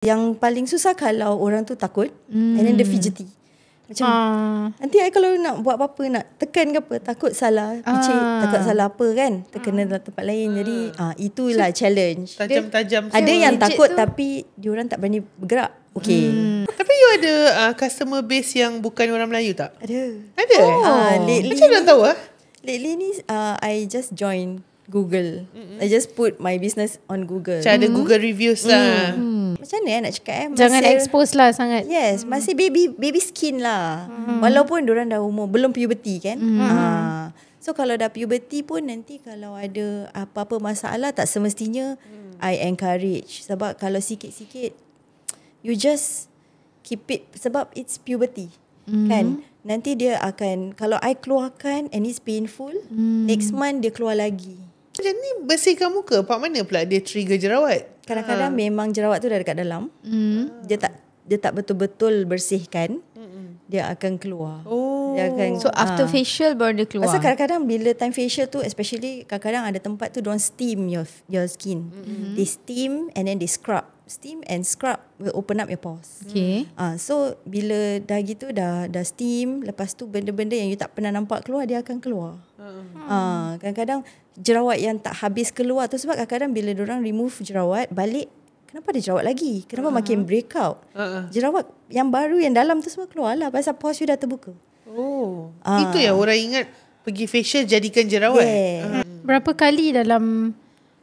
Yang paling susah kalau orang tu takut and then dia fidgety. Macam nanti I kalau nak buat apa-apa, nak tekan ke apa, takut salah picit, takut salah apa kan, terkena dalam tempat lain. Jadi itulah challenge. Tajam-tajam. Ada yang takut tapi diorang tak berani bergerak. Okay. Tapi you ada customer base yang bukan orang Melayu tak? Ada. Lately, macam mana tahu lately ni I just join Google. I just put my business on Google. Macam ada Google reviews lah. Macam mana nak cakap Jangan expose lah sangat. Yes, masih baby skin lah. Walaupun diorang dah umur, belum puberty kan. So kalau dah puberty pun nanti kalau ada apa-apa masalah, tak semestinya I encourage. Sebab kalau sikit-sikit, you just keep it. Sebab it's puberty kan. Nanti dia akan, kalau I keluarkan and it's painful, next month dia keluar lagi. Macam ni bersihkan muka, part mana pula dia trigger jerawat? Kadang-kadang memang jerawat tu dah dekat dalam. Dia tak betul-betul bersihkan. Dia akan keluar. Dia akan, So after facial baru dia keluar. Pasal kadang-kadang bila time facial tu, especially kadang-kadang ada tempat tu diorang steam your skin. They steam and then they scrub. Steam and scrub will open up your pores. Okay. So bila dah gitu, dah steam, lepas tu benda-benda yang you tak pernah nampak keluar, dia akan keluar. Kadang-kadang jerawat yang tak habis keluar tu, sebab kadang-kadang bila diorang remove jerawat, balik, kenapa ada jerawat lagi? Kenapa makin break out? Jerawat yang baru yang dalam tu semua keluar lah, pasal pores you dah terbuka. Itu yang orang ingat pergi facial jadikan jerawat. Berapa kali dalam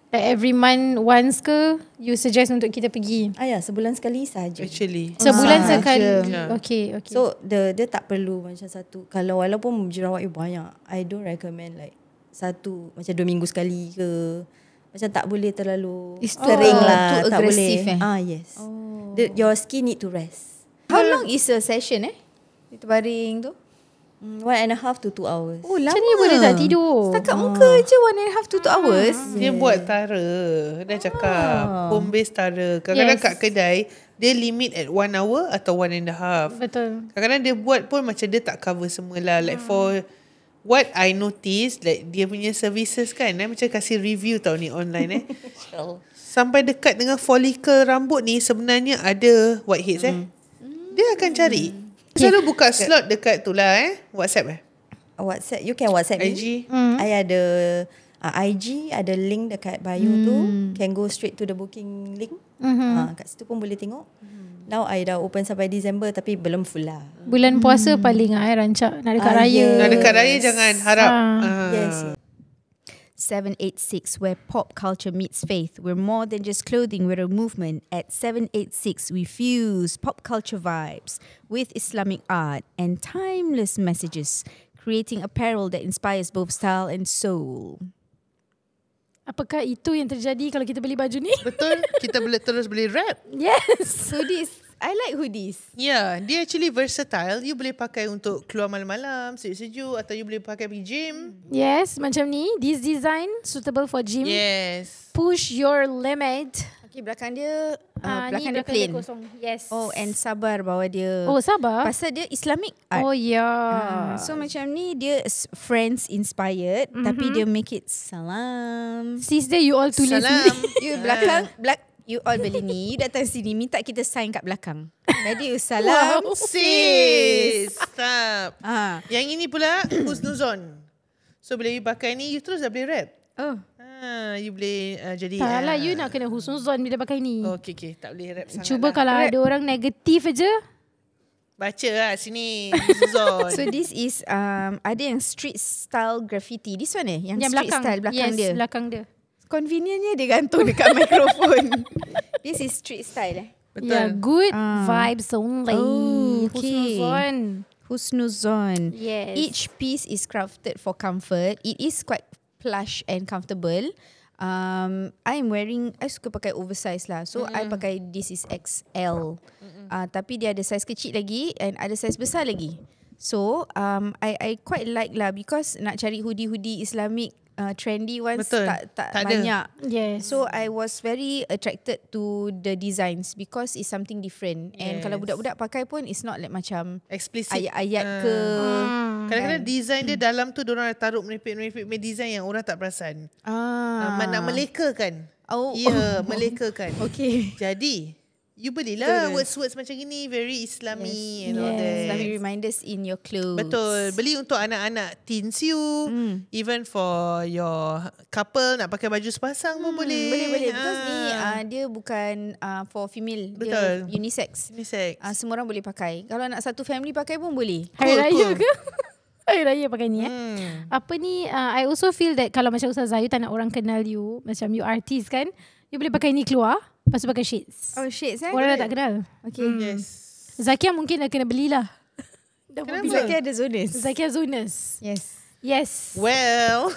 every month once ke you suggest untuk kita pergi? Ya, sebulan sekali saja. Actually Sebulan sekali. Okay. So dia tak perlu macam satu. Kalau walaupun jerawat you banyak, I don't recommend like satu macam 2 minggu sekali ke. Macam tak boleh terlalu sering lah. Too tak aggressive boleh. Yes. Your skin need to rest. How long is a session Itu baring tu? 1.5 to 2 hours. Oh, lama. Macam ni boleh tak tidur? Setakat muka je 1.5 to 2 hours. Dia buat tara. Dah cakap home base tara. Kadang-kadang kat kedai dia limit at 1 hour atau 1.5. Betul. Kadang-kadang dia buat pun macam dia tak cover semua lah. Like for what I notice, like dia punya services kan, macam kasih review tau ni online sampai dekat dengan follicle rambut ni sebenarnya ada whiteheads dia akan cari. Selalu buka slot dekat tu lah WhatsApp WhatsApp, you can WhatsApp IG. I ada IG, ada link dekat bio tu. Can go straight to the booking link. Kat situ pun boleh tengok. Now I dah open sampai December tapi belum full lah. Bulan puasa paling rancak nak dekat raya. Nak dekat raya jangan harap. Yes. 786, where pop culture meets faith. We're more than just clothing, we're a movement. At 786, we fuse pop culture vibes with Islamic art and timeless messages, creating apparel that inspires both style and soul. Apakah itu yang terjadi kalau kita beli baju ni? Betul. Kita boleh terus beli wrap. Yes. Hoodies. I like hoodies. Yeah, dia actually versatile. You boleh pakai untuk keluar malam-malam, sejuk-sejuk, atau you boleh pakai pergi gym. Yes, macam ni. This design suitable for gym. Yes. Push your limit. Okay, belakang dia belakang ni dia plain. kosong. Yes. Oh, and sabar bawa dia. Oh, sabar. Pasal dia Islamic art. Oh, yeah. So macam ni dia friends inspired, tapi dia make it salam. Sis dia you all tulis Salam. You belakang you all beli ni, you datang sini minta kita sign kat belakang. Jadi you salam. Wow. Sis. Stop. Yang ini pula husnuzon. So bila you pakai ni, you terus dah boleh rap. Oh. You boleh jadi. Tak lah, you nak kena husnuzon bila pakai ni. Okay. Tak boleh rap sangat. Cuba lah. kalau Rap. ada orang negatif aja. Baca lah sini husnuzon. So this is ada yang street style graffiti. This one Yang street belakang. style belakang yes, dia. belakang dia. Convenientnya dia gantung dekat mikrofon. This is street style Betul. Yeah, good vibes only. Oh, okay. Husnuzon. Husnuzon. Yes. Each piece is crafted for comfort. It is quite plush and comfortable. I suka pakai oversize lah. So I pakai this is XL. Tapi dia ada size kecil lagi and ada size besar lagi. So I quite like lah because nak cari hoodie Islamic trendy ones Betul. tak Tak ada. banyak. Yes. So I was very attracted to the designs because it's something different. And kalau budak-budak pakai pun it's not like macam Explicit. ayat-ayat ke. Kadang-kadang design dia dalam tu diorang taruh meripik-meripik design yang orang tak perasan. Nak meleka kan. Oh. Ya, meleka kan. Okay. Jadi you belilah words-words macam gini, very Islami and all that. Islamic reminders in your clothes. Betul. Beli untuk anak-anak teens you. Even for your couple nak pakai baju sepasang pun boleh. Boleh. Because ni dia bukan for female. Betul. Dia unisex. Unisex. Semua orang boleh pakai. Kalau nak satu family pakai pun boleh. Hari Raya cool. ke? Hari Raya pakai ni Apa ni I also feel that kalau macam Ustazah, you tak nak orang kenal you, macam you artist kan, you boleh pakai ni keluar, lepas tu pakai shades. Oh, shades Orang dah tak kenal. Okay. Yes. Zakia mungkin dah kena belilah. Kenapa? Zakia ada zones. Zakia Zunas. Yes. Well,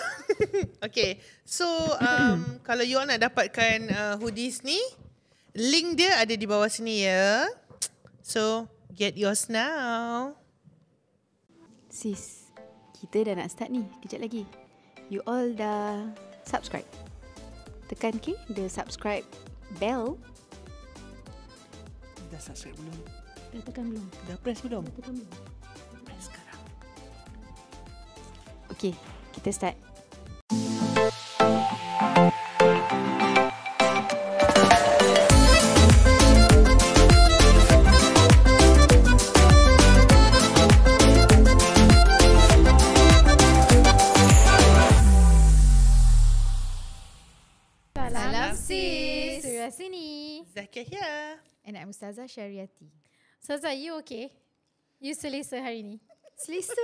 okay. So, kalau you all nak dapatkan hoodies ni, link dia ada di bawah sini ya. So, get yours now. Sis, kita dah nak start ni. Kejap lagi. You all dah subscribe. Tekan the subscribe bell. Dah subscribe belum? Dah tekan belum? Dah press belum? Tekan belum? Press sekarang. Okay, kita start. Salam sis. Surah sini. Zakia here. And I'm Ustazah Syariati. Ustazah, you okay? You selesa hari ni? Selesa.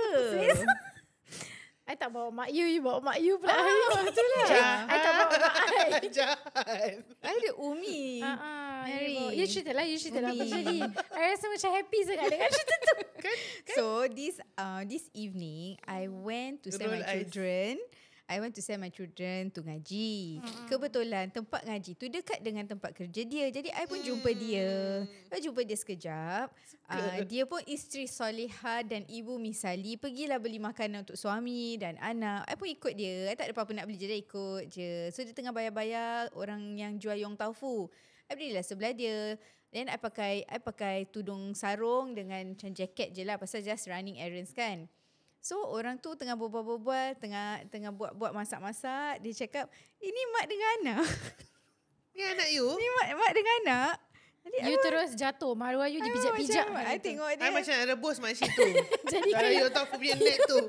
I tak bawa mak you bawa mak you pula hari ni. Betul lah. I tak bawa mak I. Jahat. I ada Umi. Mary. You cerita lah apa jadi. I rasa macam happy sangat dengan cerita tu. So this evening I went to send my children to ngaji. Kebetulan tempat ngaji tu dekat dengan tempat kerja dia. Jadi I pun jumpa dia. I jumpa dia sekejap. Dia pun isteri solehah dan ibu misali. Pergilah beli makanan untuk suami dan anak. I pun ikut dia. I tak ada apa-apa nak beli je, dah ikut je. So dia tengah bayar-bayar orang yang jual yong taufu. I berilah sebelah dia. Then I pakai tudung sarung dengan macam jaket je lah. Pasal just running errands kan. So orang tu tengah berbual-bual, tengah buat masak-masak. Dia cakap, ini mak dengan anak. Ni anak you? Ni mak dengan anak. Jadi You terus jatuh. Maruah you dipijak-pijak. I tengok dia. I macam nak rebus makcik tu. Jadi Kalau kayak you tahu punya net tu.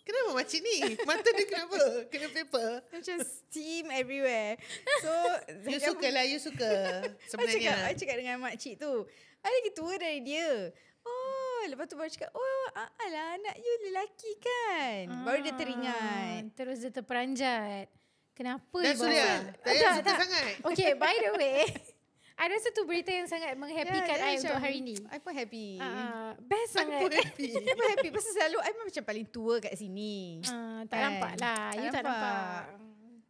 Kenapa makcik ni? Mata dia kenapa? Kena paper. macam steam everywhere. So You suka lah, you suka. Sebenarnya. I cakap dengan makcik tu, I lagi tua dari dia. Oh, lepas tu baru cakap, oh alah anak you lelaki kan. Baru dia teringat. Terus dia terperanjat. Kenapa Dah you bawa? sudah. Tak payah suka sangat. Okay, by the way, I rasa tu berita yang sangat menghappykan I untuk hari ni. I pun happy. Best I sangat. pun happy. I pun happy pasal selalu I macam paling tua kat sini. Tak Kan? nampak lah. You tak nampak.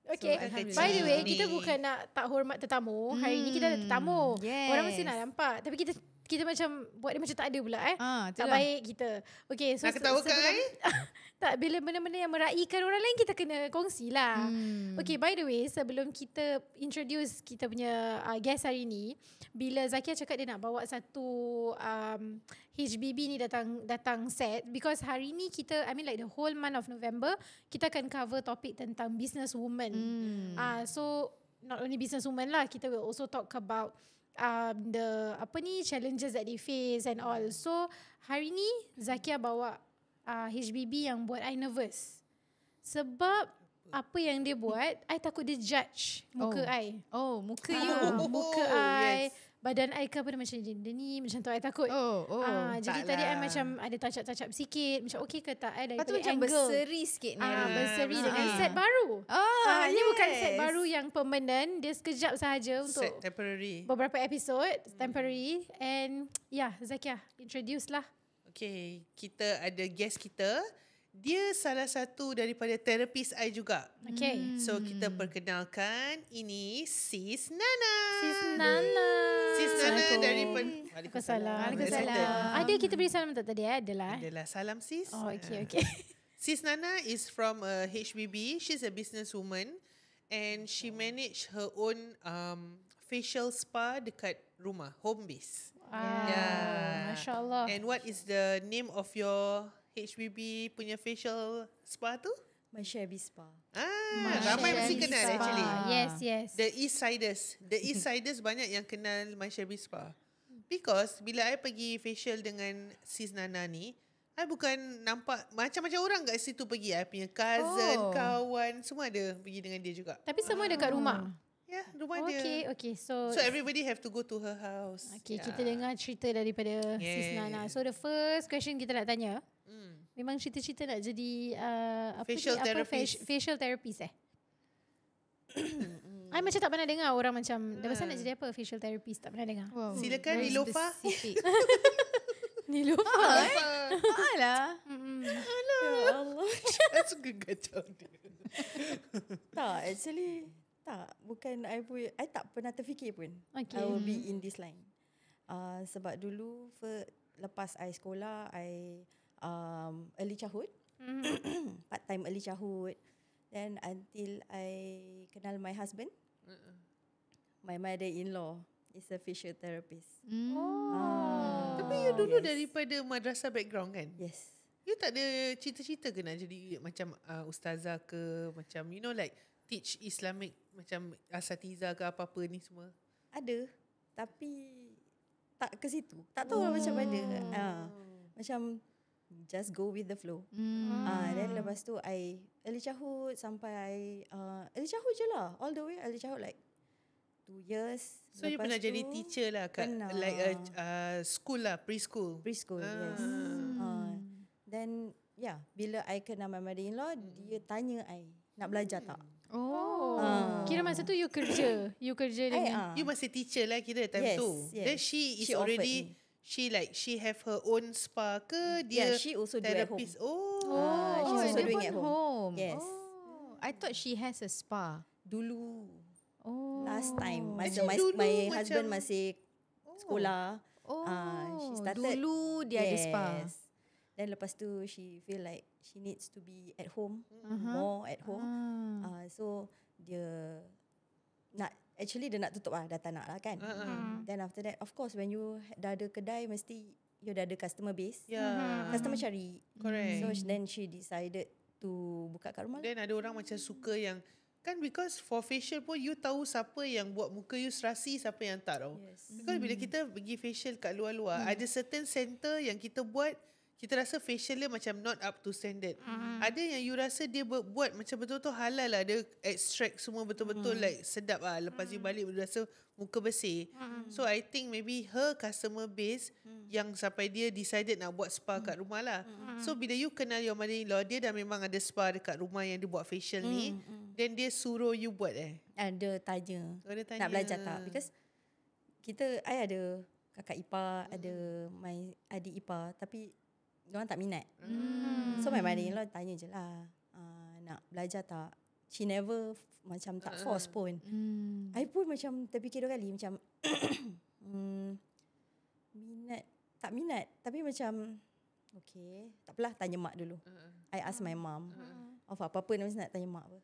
Okay, So, Alhamdulillah. by the way, Ni. kita bukan nak tak hormat tetamu. Hari ni kita ada tetamu. Yes. Orang mesti nak nampak. Tapi kita macam buat dia macam tak ada pula tak itulah. baik kita. Okay, so Nak ketawakan tak, bila benda-benda yang meraihkan orang lain kita kena kongsi lah. Okay, by the way, sebelum kita introduce kita punya guest hari ni, bila Zakia cakap dia nak bawa satu HBB ni datang set, because hari ni kita, I mean like the whole month of November, kita akan cover topik tentang business woman. So not only business woman lah, kita will also talk about the challenges that they face and all. So hari ni Zakia bawa HBB yang buat I nervous. Sebab apa yang dia buat, I takut dia judge muka I. Oh, muka you. Muka I, badan I ke apa dia macam dia ni, macam tu I takut. Jadi tadi I macam ada touch-up sikit, macam okay ke tak I daripada Lepas tu macam angle. berseri sikit ni. Berseri dengan set baru. Ini bukan set baru yang permanent, dia sekejap sahaja untuk Set temporary. beberapa episod temporary. And Zakia, introduce lah. Okay, kita ada guest kita. Dia salah satu daripada terapis I juga. Okay. So kita perkenalkan, ini Sis Nana. Sis Nana. Sis Nana daripada Waalaikumsalam. Ada kita beri salam tak tadi? Adalah. Adalah salam sis. Oh, okay. Sis Nana is from HBB. She's a businesswoman and she manage her own facial spa dekat rumah, home base. Masya Allah. And what is the name of your HBB punya facial spa tu? My Shabby Spa. Ramai mesti Shabby kenal Spa. actually. Yes. The East Siders banyak yang kenal My Shabby Spa. Because bila I pergi facial dengan Sis Nana ni, I bukan nampak macam-macam orang kat situ pergi. I punya cousin, kawan, semua ada pergi dengan dia juga. Tapi semua dekat rumah. Ya, rumah dia. Okay. So everybody have to go to her house. okay, kita dengar cerita daripada Sis Nana. So the first question kita nak tanya, memang cerita-cerita nak jadi Facial therapist. facial therapist I macam tak pernah dengar orang macam dah besar nak jadi apa facial therapist, tak pernah dengar. Wow. Silakan Very Nilofa. specific. Nilofa. Alah. Ya Allah. I suka kacau dia. Tak, actually tak. Bukan I tak pernah terfikir pun Okay. I will be in this line. Sebab dulu lepas I sekolah, I early childhood. Part time early childhood. Then until I kenal my husband, my mother-in-law is a facial therapist. Tapi you dulu daripada madrasah background kan? Yes. You tak ada cita-cita ke nak jadi macam ustazah ke, macam you know like teach Islamic macam asatiza ke apa-apa ni semua? Ada. Tapi tak ke situ. Tak tahu lah macam mana. Macam just go with the flow. Then lepas tu I early childhood sampai early childhood je lah. All the way early childhood like 2 years. So you pernah jadi teacher lah kat pernah. like school lah, preschool. Preschool, yes. Then bila I kenal my mother-in-law, dia tanya I nak belajar tak? Kira masa tu you kerja dengan You masih teacher lah kira time Yes, tu. yes. Then she is She offered already me. she have her own spa ke dia Yeah, she also do at home. therapist. She's also dia doing pun at home. home. Yes. I thought she has a spa. Dulu. Oh. Last time. Masa Actually, dulu my macam- husband masih sekolah. She started. Dulu dia ada spa. Then lepas tu she feel like she needs to be at home, more at home. So dia dia nak tutup lah, dah tak nak lah kan. Then after that, of course when you dah ada kedai, mesti you dah ada customer base. Customer cari. Correct. So then she decided to buka kat rumah. Then ada orang macam suka yang kan, because for facial pun you tahu siapa yang buat muka you serasi, siapa yang tak tau. Yes. Because bila kita pergi facial kat luar-luar, ada certain center yang kita buat, kita rasa facial dia macam not up to standard. Ada yang you rasa dia buat macam betul-betul halal lah. Dia extract semua betul-betul like sedap lah. Lepas you balik you rasa muka bersih. So I think maybe her customer base yang sampai dia decided nak buat spa kat rumah lah. So bila you kenal your mother-in-law, dia dah memang ada spa dekat rumah yang dia buat facial ni. Then dia suruh you buat Dia tanya, Oh, dia tanya. nak belajar tak? Because I ada kakak ipar, ada my adik ipar, tapi diorang tak minat. So my mother-in-law tanya je lah, nak belajar tak? She never macam tak force pun. I pun macam terfikir 2 kali macam tak minat. Tapi macam okay, tak apalah, tanya mak dulu. I ask my mom. Apa-apa mesti nak tanya mak apa.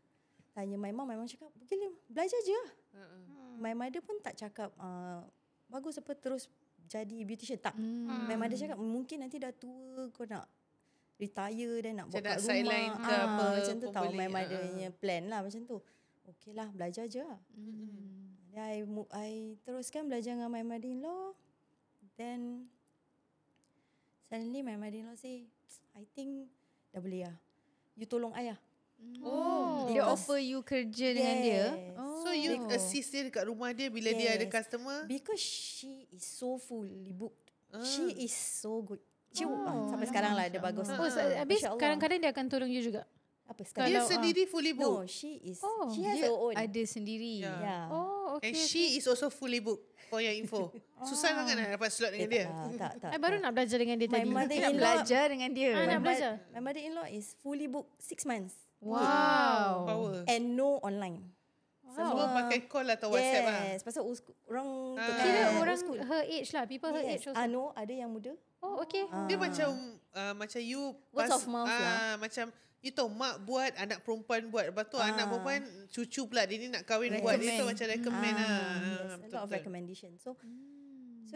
Tanya my mom cakap, gila, belajar je lah. My mother pun tak cakap bagus apa terus jadi beautician, tak. My mother cakap mungkin nanti dah tua kau nak retire dan nak buat Macam kat nak sideline rumah. ke apa macam tu pun tahu boleh. my mothernya plan lah macam tu. Okay lah, belajar je lah. Then I teruskan belajar dengan my mother-in-law. Then suddenly my mother-in-law say, I think dah boleh lah. You tolong I lah. Dia offer you kerja dengan dia. Yes. So you assist dia dekat rumah dia bila dia ada customer. Because she is so fully booked. She is so good. Sampai sekarang lah dia bagus. habis Masya Allah. kadang-kadang dia akan tolong you juga. Apa Dia sekarang? sendiri fully No, booked. she has Dia her own. ada sendiri. Yeah. And she is also fully booked, for your info. Susah sangat nak dapat slot dengan dia. Tak. I baru nak belajar dengan dia My tadi. Dia nak mother-in-law, belajar dengan dia. nak belajar. my mother-in-law is fully booked 6 months. Wow. Power. And no online. Semua pakai call atau WhatsApp lah. Yes, pasal orang Kira orang her age lah, people her age also. No, ada yang muda. Oh, okay. Dia macam you Words of mouth lah. macam you tahu mak buat, anak perempuan buat. Lepas tu anak perempuan cucu pula dia ni nak kahwin buat. Dia tu macam recommend Yes, lah. a lot of recommendation. So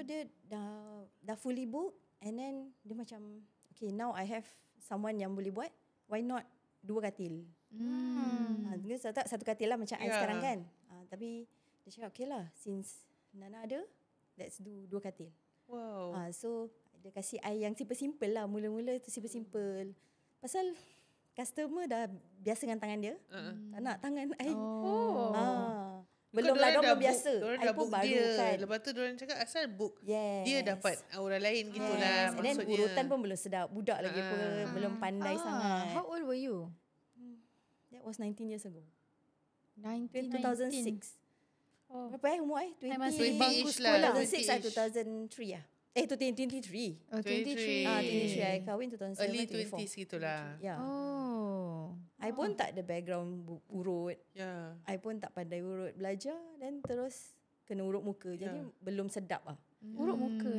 dia dah fully booked, and then dia macam okay, now I have someone yang boleh buat. Why not 2 katil. Tak satu katil lah macam I sekarang kan. Tapi dia cakap okay lah, since Nana ada, let's do 2 katil. Wow. So dia kasih I yang simple-simple lah. Mula-mula tu simple-simple. Pasal customer dah biasa dengan tangan dia. Tak nak tangan I. Belum lah, dia biasa. Diorang I dah pun book baru dia. kan. Lepas tu diorang cakap asal book. Yes. Dia dapat orang lain gitulah And then maksudnya. urutan pun belum sedap. Budak lagi apa. Belum pandai sangat. How old were you? That was 19 years ago. 19. 2006. Oh. Berapa umur I? I masih 20 bangku ish lah. sekolah. 2006 atau 2003 ah? 2023. Oh, 23. 23 I kahwin 2007. Early 24. 20s gitulah. Ya. Oh. I pun tak ada background urut. Ya. I pun tak pandai urut. Belajar dan terus kena urut muka. Jadi belum sedap lah. Urut muka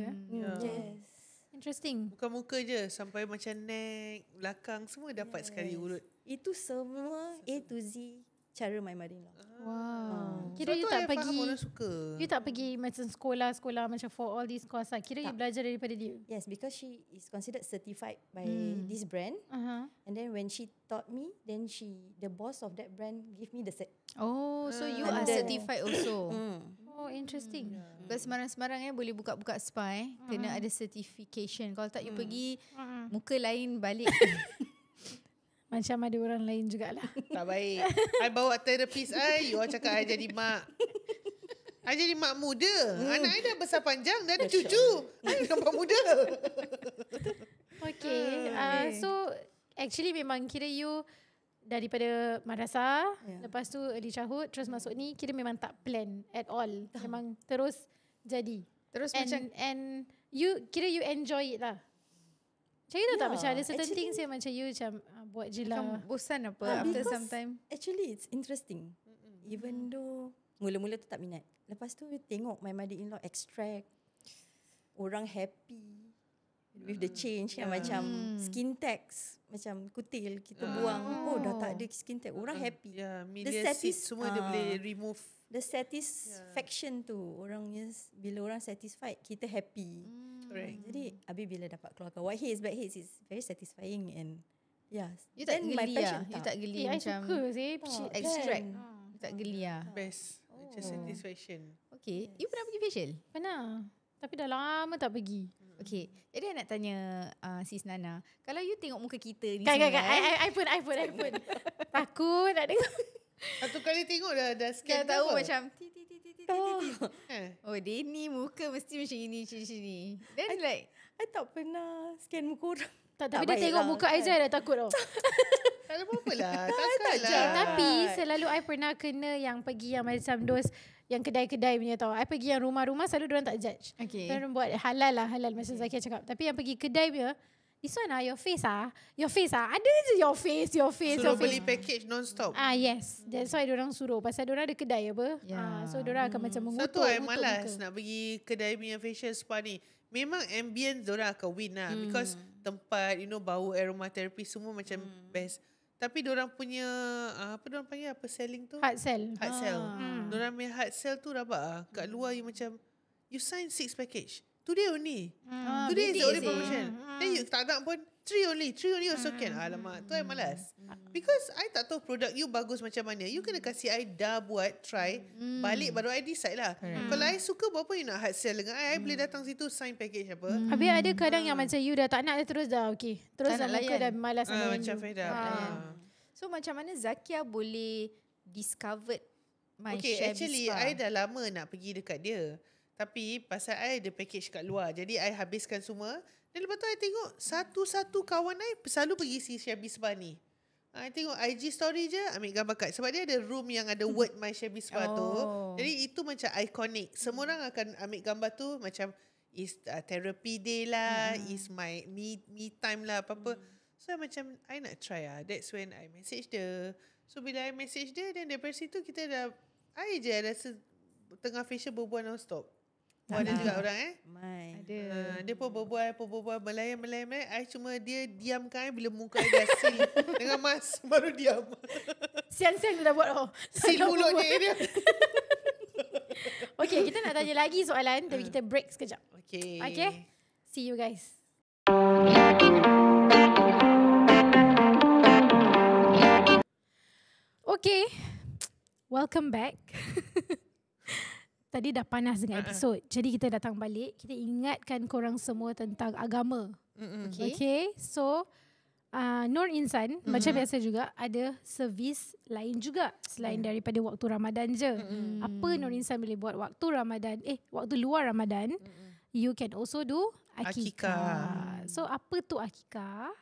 Yes. Interesting. Bukan muka je, sampai macam neck, belakang semua dapat sekali urut. Itu semua A to Z cara my mother-in-law. Wow. Kira So you tu tak I faham pergi, orang suka. you tak pergi macam sekolah macam for all these course lah. Kira you belajar daripada dia. Yes, because she is considered certified by this brand. And then when she taught me, then the boss of that brand give me the set. Oh, so you are Under. certified also. Oh, interesting. Because sembarang-sembarang boleh buka-buka spa kena ada certification. Kalau tak you pergi muka lain balik. Macam ada orang lain jugalah. Tak baik. I bawa terapis I, you all cakap I jadi mak. I jadi mak muda. Anak I dah besar panjang, dah ada cucu. I nampak muda. Okay. So, actually memang kira you daripada madrasah, lepas tu early childhood, terus masuk ni, kira memang tak plan at all. Memang terus jadi. Terus And, macam and you, kira you enjoy it lah. Macam you tahu tak, macam ada certain actually- things yang macam you macam buat je macam lah. bosan apa after Because some time. Actually, it's interesting. Even though mula-mula tu tak minat. Lepas tu tengok my mother-in-law extract. Orang happy with the change. Yang macam skin tags. Macam kutil kita buang. Oh, dah tak ada skin tag. Orang happy. Ya, media seat semua dia boleh remove. The satisfaction tu. Orangnya, bila orang satisfied, kita happy. Correct. Jadi, habis bila dapat keluarkan white hairs, black hairs is very satisfying and yes. You tak Then my geli passion lah. You tak geli I macam suka sih. extract. You tak geli lah. Best. Macam satisfaction. Okay. You pernah pergi facial? Pernah. Tapi dah lama tak pergi. Okay. Jadi I nak tanya Sis Nana. Kalau you tengok muka kita ni Kan, semua. I pun. Takut nak dengar. Satu kali tengok dah Dah scan tahu apa? macam ti. Oh dia ni muka mesti macam ini macam ni. Then like I tak pernah scan muka orang. Tapi dia baik tengok lah, muka Aizah dah takut tau. Tak ada apa-apa lah. Takkan lah. Tapi selalu I pernah kena yang pergi yang macam dos yang kedai-kedai punya tau. I pergi yang rumah-rumah selalu diorang tak judge. Okay. Diorang buat halal macam Zakia cakap. Tapi yang pergi kedai punya, this one your face ada je your face. Suruh beli package non-stop. Yes. That's why diorang suruh. Pasal diorang ada kedai apa. Yeah. So diorang akan macam mengutuk. Satu I malas nak pergi kedai punya facial spa ni. Memang ambience diorang akan win lah. Because tempat, bau aromatherapy semua macam best. Tapi diorang punya, apa diorang panggil, apa selling tu? Hard sell. Hard sell. Diorang punya hard sell tu rabak lah. Kat luar you macam, you sign 6 package. Today only. Today is the only promotion. Then you tak nak pun 3 only also can. Alamak, tu I malas. Because I tak tahu produk you bagus macam mana. You kena kasih I dah buat, try. Balik baru I decide lah. Kalau I suka, buat apa you nak hard sell dengan I boleh datang situ sign package apa. Habis ada kadang yang macam you dah tak nak, dia terus dah okay. Terus Tak dah nak muka layan. dah malas nak layan Macam you. fed up. So macam mana Zakia boleh discovered my Okay, Shabby actually Spa? I dah lama nak pergi dekat dia. Tapi pasal I ada package kat luar. Jadi I habiskan semua. Dan lepas tu I tengok satu-satu kawan I selalu pergi si Shabby Spa ni. I tengok IG story je ambil gambar kat. Sebab dia ada room yang ada word My Shabby Spa tu. Jadi itu macam iconic. Semua orang akan ambil gambar tu macam is therapy day lah. Is my me time lah apa-apa. So I macam I nak try lah. That's when I message dia. So bila I message dia, then daripada situ kita dah I je rasa tengah facial berbual non-stop. Oh, ada juga orang Ada. dia pun berbual Melayan. I cuma dia diamkan I bila muka I dah seal dengan mask baru diam. Siang-siang dia dah buat Seal mulutnya dia. Okay, kita nak tanya lagi soalan. Tapi kita break sekejap. Okay. Okay? See you guys. Okay, welcome back. Tadi dah panas dengan episod. Jadi kita datang balik. Kita ingatkan korang semua tentang agama. Okay. So Nur Insan macam biasa juga ada servis lain juga selain daripada waktu Ramadan je. Apa Nur Insan boleh buat waktu Ramadan? Waktu luar Ramadan. You can also do akikah. So apa tu akikah?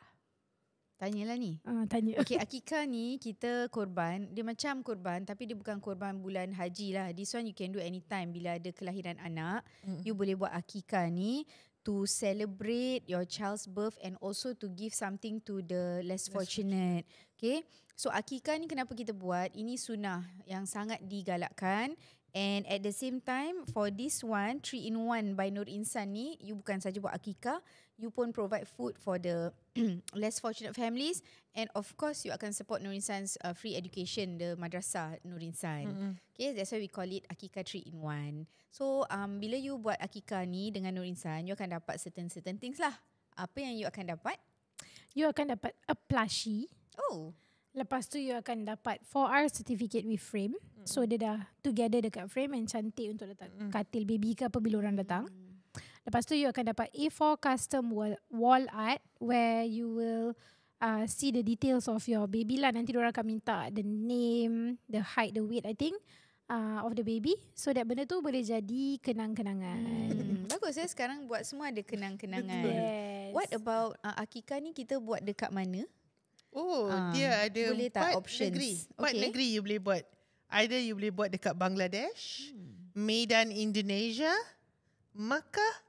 Tanyalah ni. Tanya. Okay, akikah ni kita korban. Dia macam korban tapi dia bukan korban bulan haji lah. This one you can do anytime. Bila ada kelahiran anak, you boleh buat akikah ni to celebrate your child's birth and also to give something to the less fortunate. Okay, so akikah ni kenapa kita buat? Ini sunnah yang sangat digalakkan. And at the same time, for this one, 3-in-1 by Nur Insan ni, you bukan saja buat akikah, you pun provide food for the less fortunate families. And of course, you akan support Nur Insan's free education, the madrasah Nur Insan. Okay, that's why we call it akikah 3-in-1. So, bila you buat akikah ni dengan Nur Insan, you akan dapat certain things lah. Apa yang you akan dapat? You akan dapat a plushie. Oh, Lepas tu you akan dapat 4R certificate with frame. So dia dah together dekat frame and cantik untuk letak katil baby ke apa bila orang datang. Lepas tu you akan dapat A4 custom wall art where you will see the details of your baby lah. Nanti diorang akan minta the name, the height, the weight I think of the baby. So that benda tu boleh jadi kenang-kenangan. bagus ya sekarang buat semua ada kenang-kenangan. Yes. What about akikah ni kita buat dekat mana? Oh, dia ada boleh tak 4 options? negeri. 4 Okay. negeri you boleh buat. Either you boleh buat dekat Bangladesh, Medan Indonesia, Makkah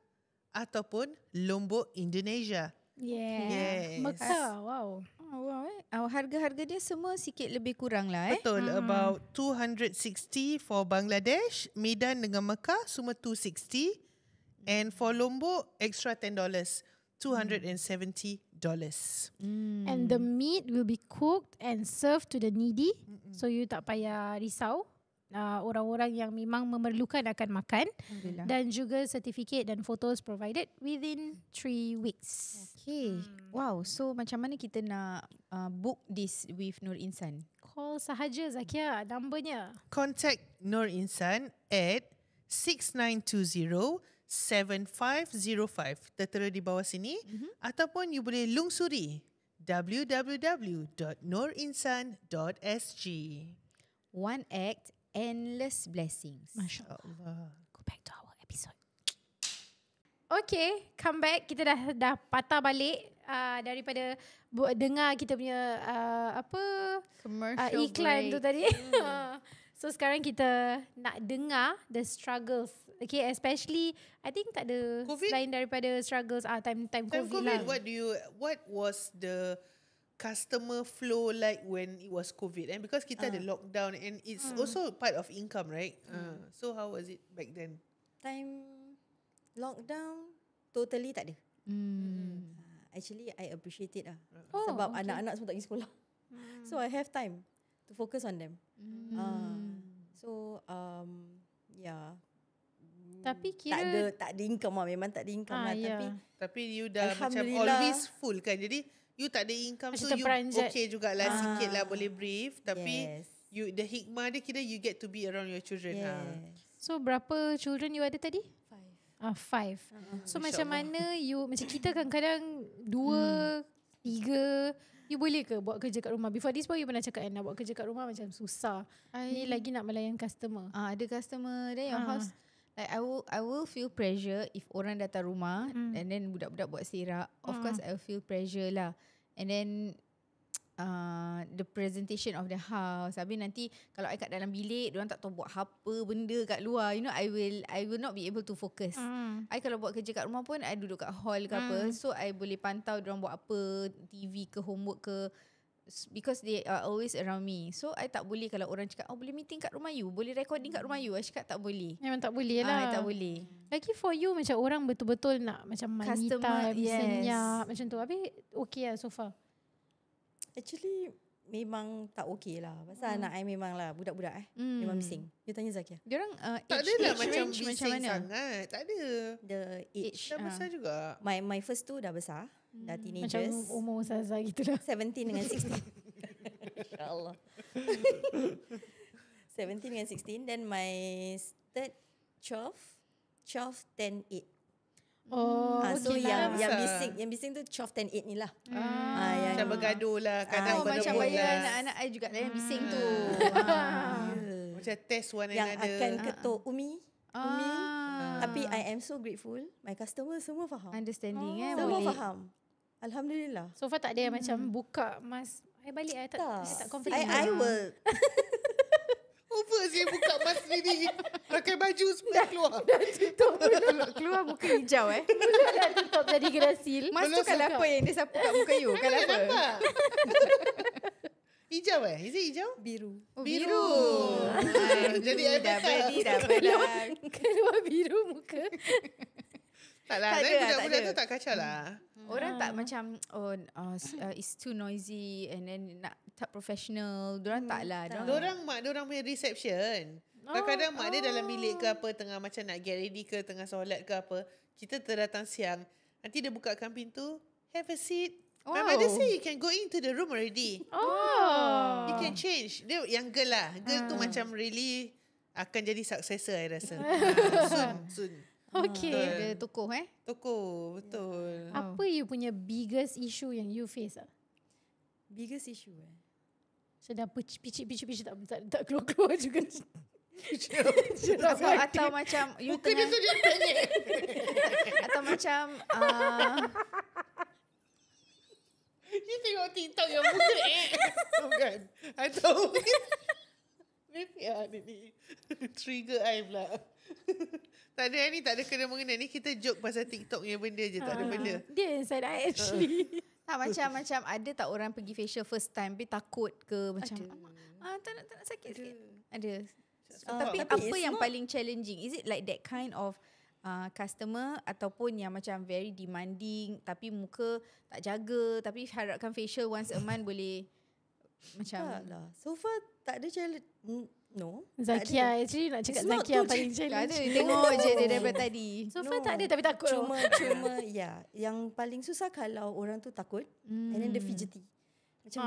ataupun Lombok Indonesia. Yes. Mekah, wow. Oh, wow, harga-harga dia semua sikit lebih kurang lah Betul, about 260 for Bangladesh, Medan dengan Makkah semua 260 and for Lombok extra $10. $270. And the meat will be cooked and served to the needy. So you tak payah risau. Orang-orang yang memang memerlukan akan makan. Dan juga certificate dan photos provided within 3 weeks. Okay. Wow, so macam mana kita nak book this with Nur Insan? Call sahaja Zakia, numbernya. Contact Nur Insan at 6920-7505 tertera di bawah sini ataupun you boleh lungsuri www.nurinsan.sg. One act, endless blessings. Masya Allah. Go back to our episode. Okay, come back. Kita dah patah balik daripada dengar kita punya Commercial iklan break. tu tadi. So sekarang kita nak dengar the struggles. Okay, especially I think tak ada COVID? selain daripada struggles time Time COVID COVID, lah. what was the customer flow like when it was COVID? And because kita ada lockdown and it's also part of income, right? So how was it back then? Time lockdown totally tak ada. Actually I appreciate it lah. Sebab anak-anak semua tak pergi sekolah. So I have time to focus on them. Yeah. Tapi kira tak ada income lah. Memang tak ada income lah. ya. Tapi you dah macam Alhamdulillah. always full kan. Jadi you tak ada income, Macam so you terperanjat. okay jugalah sikit lah boleh breathe. Tapi Yes. you the hikmah dia kira you get to be around your children. Yes. So berapa children you ada tadi? 5. So macam mana you, macam kita kadang-kadang 2, 3, you boleh ke buat kerja kat rumah? Before this pun you pernah cakap nak buat kerja kat rumah macam susah. Ni lagi nak melayan customer. Ada customer then your house like I will feel pressure if orang datang rumah and then budak-budak buat serak. Of course I will feel pressure lah. And then the presentation of the house. Habis nanti kalau I kat dalam bilik, diorang tak tahu buat apa benda kat luar. You know, I will not be able to focus. I kalau buat kerja kat rumah pun I duduk kat hall ke apa. So I boleh pantau diorang buat apa, TV ke homework ke. Because they are always around me. So I tak boleh kalau orang cakap boleh meeting kat rumah you, boleh recording kat rumah you. I cakap tak boleh. Memang tak boleh lah. Tak boleh. Lagi for you macam orang betul-betul nak macam money Customer, time, yes. senyap macam tu. Habis okay lah so far. Actually memang tak okay lah. Pasal anak I memang lah budak-budak memang bising. You tanya Zakia. Diorang Tak age adalah macam range bising sangat. Tak ada. The age. Dah besar juga. My first two dah besar. Dah Macam teenagers. umur Ustazah gitu lah. 17 dengan 16. InsyaAllah. 17 dengan 16. Then my third 12, 10, 8. Oh, So okay yang lah. yang bising tu 12, 10, 8 ni lah. Macam bergaduh lah. Kadang macam berebut bayar lah. anak-anak I juga lah yang bising tu. Macam test one Yang another. akan ketuk Umi. Tapi I am so grateful. My customer semua faham. Understanding Semua boleh. faham. Alhamdulillah. So far tak ada yang macam buka mas. I balik I tak confident. I will. Over saya buka mask ni. Pakai baju semua keluar. Keluar muka hijau Dah tutup jadi gerasil. Mas tu kalau apa yang dia sapu kat muka you? Kalau apa? Nampak? Hijau Is it hijau? Biru. Biru. Jadi I dah buka. ready dah pelang. Keluar biru muka. Tak lah. Tak ada, Budak-budak tak ada. tu tak kacau lah. Orang tak macam it's too noisy and then tak professional. Diorang tak lah. Mak diorang punya reception. Kadang-kadang mak dia dalam bilik ke apa, tengah macam nak get ready ke, tengah solat ke apa. Kita terdatang siang. Nanti dia bukakan pintu. Have a seat. My mother say you can go into the room already. You can change. Dia yang girl lah. Girl tu macam really akan jadi successor I rasa. Soon. Okay. Dia tokoh Toko, betul. Apa you punya biggest issue yang you face ah? Biggest issue Saya dah picit tak keluar-keluar juga. atau macam you Muka dia tu dia penyek. atau macam You tengok TikTok yang muka bukan? Atau maybe ni trigger I pula. Tak ada ni, tak ada kena-mengena. Ni kita joke pasal TikTok punya benda je. Tak ada benda. Dia inside I actually. tak macam ada tak orang pergi facial first time tapi takut ke macam tak nak sakit sikit. Ada. Tapi tapi apa it's yang not- paling challenging? Is it like that kind of customer ataupun yang macam very demanding tapi muka tak jaga tapi harapkan facial once a month boleh macam Tak lah. So far tak ada challenge. No. Zakia actually nak cakap It's not Zakia too paling tak challenge. ada tengok je dia daripada tadi. So far tak ada tapi takut. Cuma yang paling susah kalau orang tu takut and then dia fidgety. Macam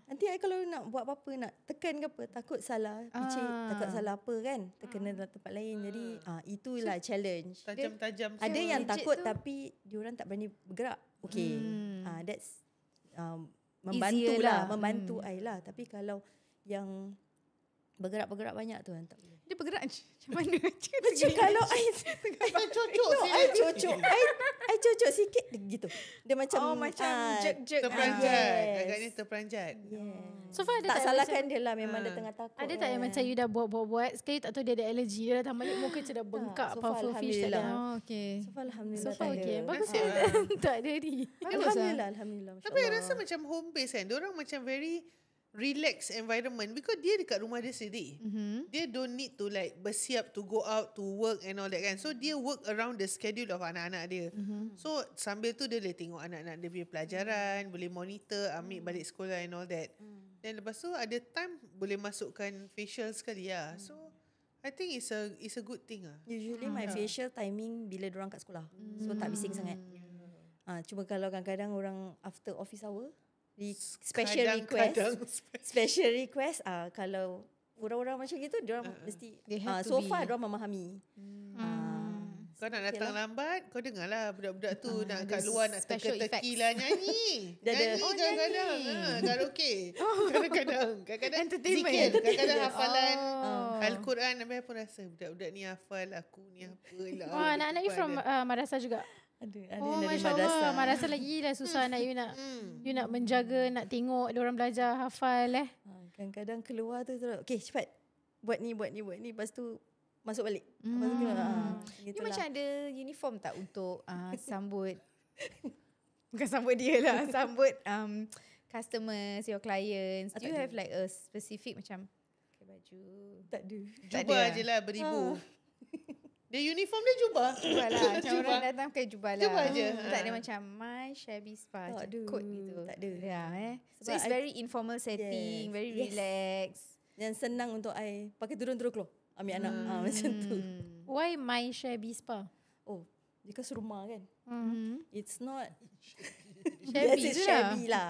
nanti I kalau nak buat apa-apa, nak tekan ke apa, takut salah picit, takut salah apa kan, terkena dalam tempat lain. Jadi itulah challenge. Tajam-tajam. Ada yang legit takut tu- tapi diorang tak berani bergerak. Okay. That's Easier lah. membantu I lah. Tapi kalau yang bergerak-bergerak banyak tu kan tak boleh. Dia bergerak macam mana? Macam kalau I cocok I cocok sikit dia gitu. Dia macam jerk-jerk. Terperanjat. yes. Agaknya terperanjat. So far ada tak tak salahkan dia lah, memang dia tengah takut. Ada tak yang macam you dah buat sekali tak tahu dia ada allergy, dia datang balik muka macam dah bengkak, so far puffer fish tak ada. Alhamdulillah. Okay. So far alhamdulillah. So far tak ada. okay. Bagus Nasib lah. Tak ada ni. Alhamdulillah. Masya Tapi I Allah. rasa macam home base kan. Diorang macam very relax environment because dia dekat rumah dia sendiri. Dia don't need to like bersiap to go out to work and all that kan. So dia work around the schedule of anak-anak dia. So sambil tu dia boleh tengok anak-anak dia punya pelajaran, boleh monitor, ambil balik sekolah and all that. Dan lepas tu ada time boleh masukkan facial sekali lah. So I think it's a good thing lah. Usually my facial timing bila diorang kat sekolah. So tak bising sangat. Cuma kalau kadang-kadang orang after office hour special Kadang-kadang request kalau orang-orang macam gitu diorang mesti They have to so be. far diorang memahami. Kau nak datang lambat, kau dengar lah budak-budak tu nak kat luar nak special teka-teki effects. lah nyanyi. Dia ada- Nyanyi kadang-kadang. Karaoke. Kadang-kadang Entertainment. zikir. Kadang-kadang hafalan Al-Quran. Habis pun rasa budak-budak ni hafal, aku ni apa lah. Wah, anak-anak you from madrasah juga? Ada Oh, dari Masya Allah. madrasah. Madrasah lagi dah susah nak you nak menjaga, nak tengok diorang belajar hafal Kadang-kadang keluar tu terus, okay cepat buat ni lepas tu masuk balik. Lepas tu keluar. Dia macam ada uniform tak untuk sambut bukan sambut dia lah, sambut customers, your clients. Do you have like a specific macam pakai baju? Tak ada. Jubah je lah beribu. Dia uniform dia jubah. Jubah lah. Macam orang datang pakai jubah lah. Jubah je. Tak ada macam my shabby spa. Tak macam ada. Coat gitu. Tak ada. Yeah, So Sebab it's very informal setting. Yes. Very Yes. relaxed. Yang senang untuk I pakai turun terus keluar. Ambil anak. Macam tu. Why my shabby spa? Oh, dia kan serumah kan. It's not Shabby yes, it's je lah. shabby lah.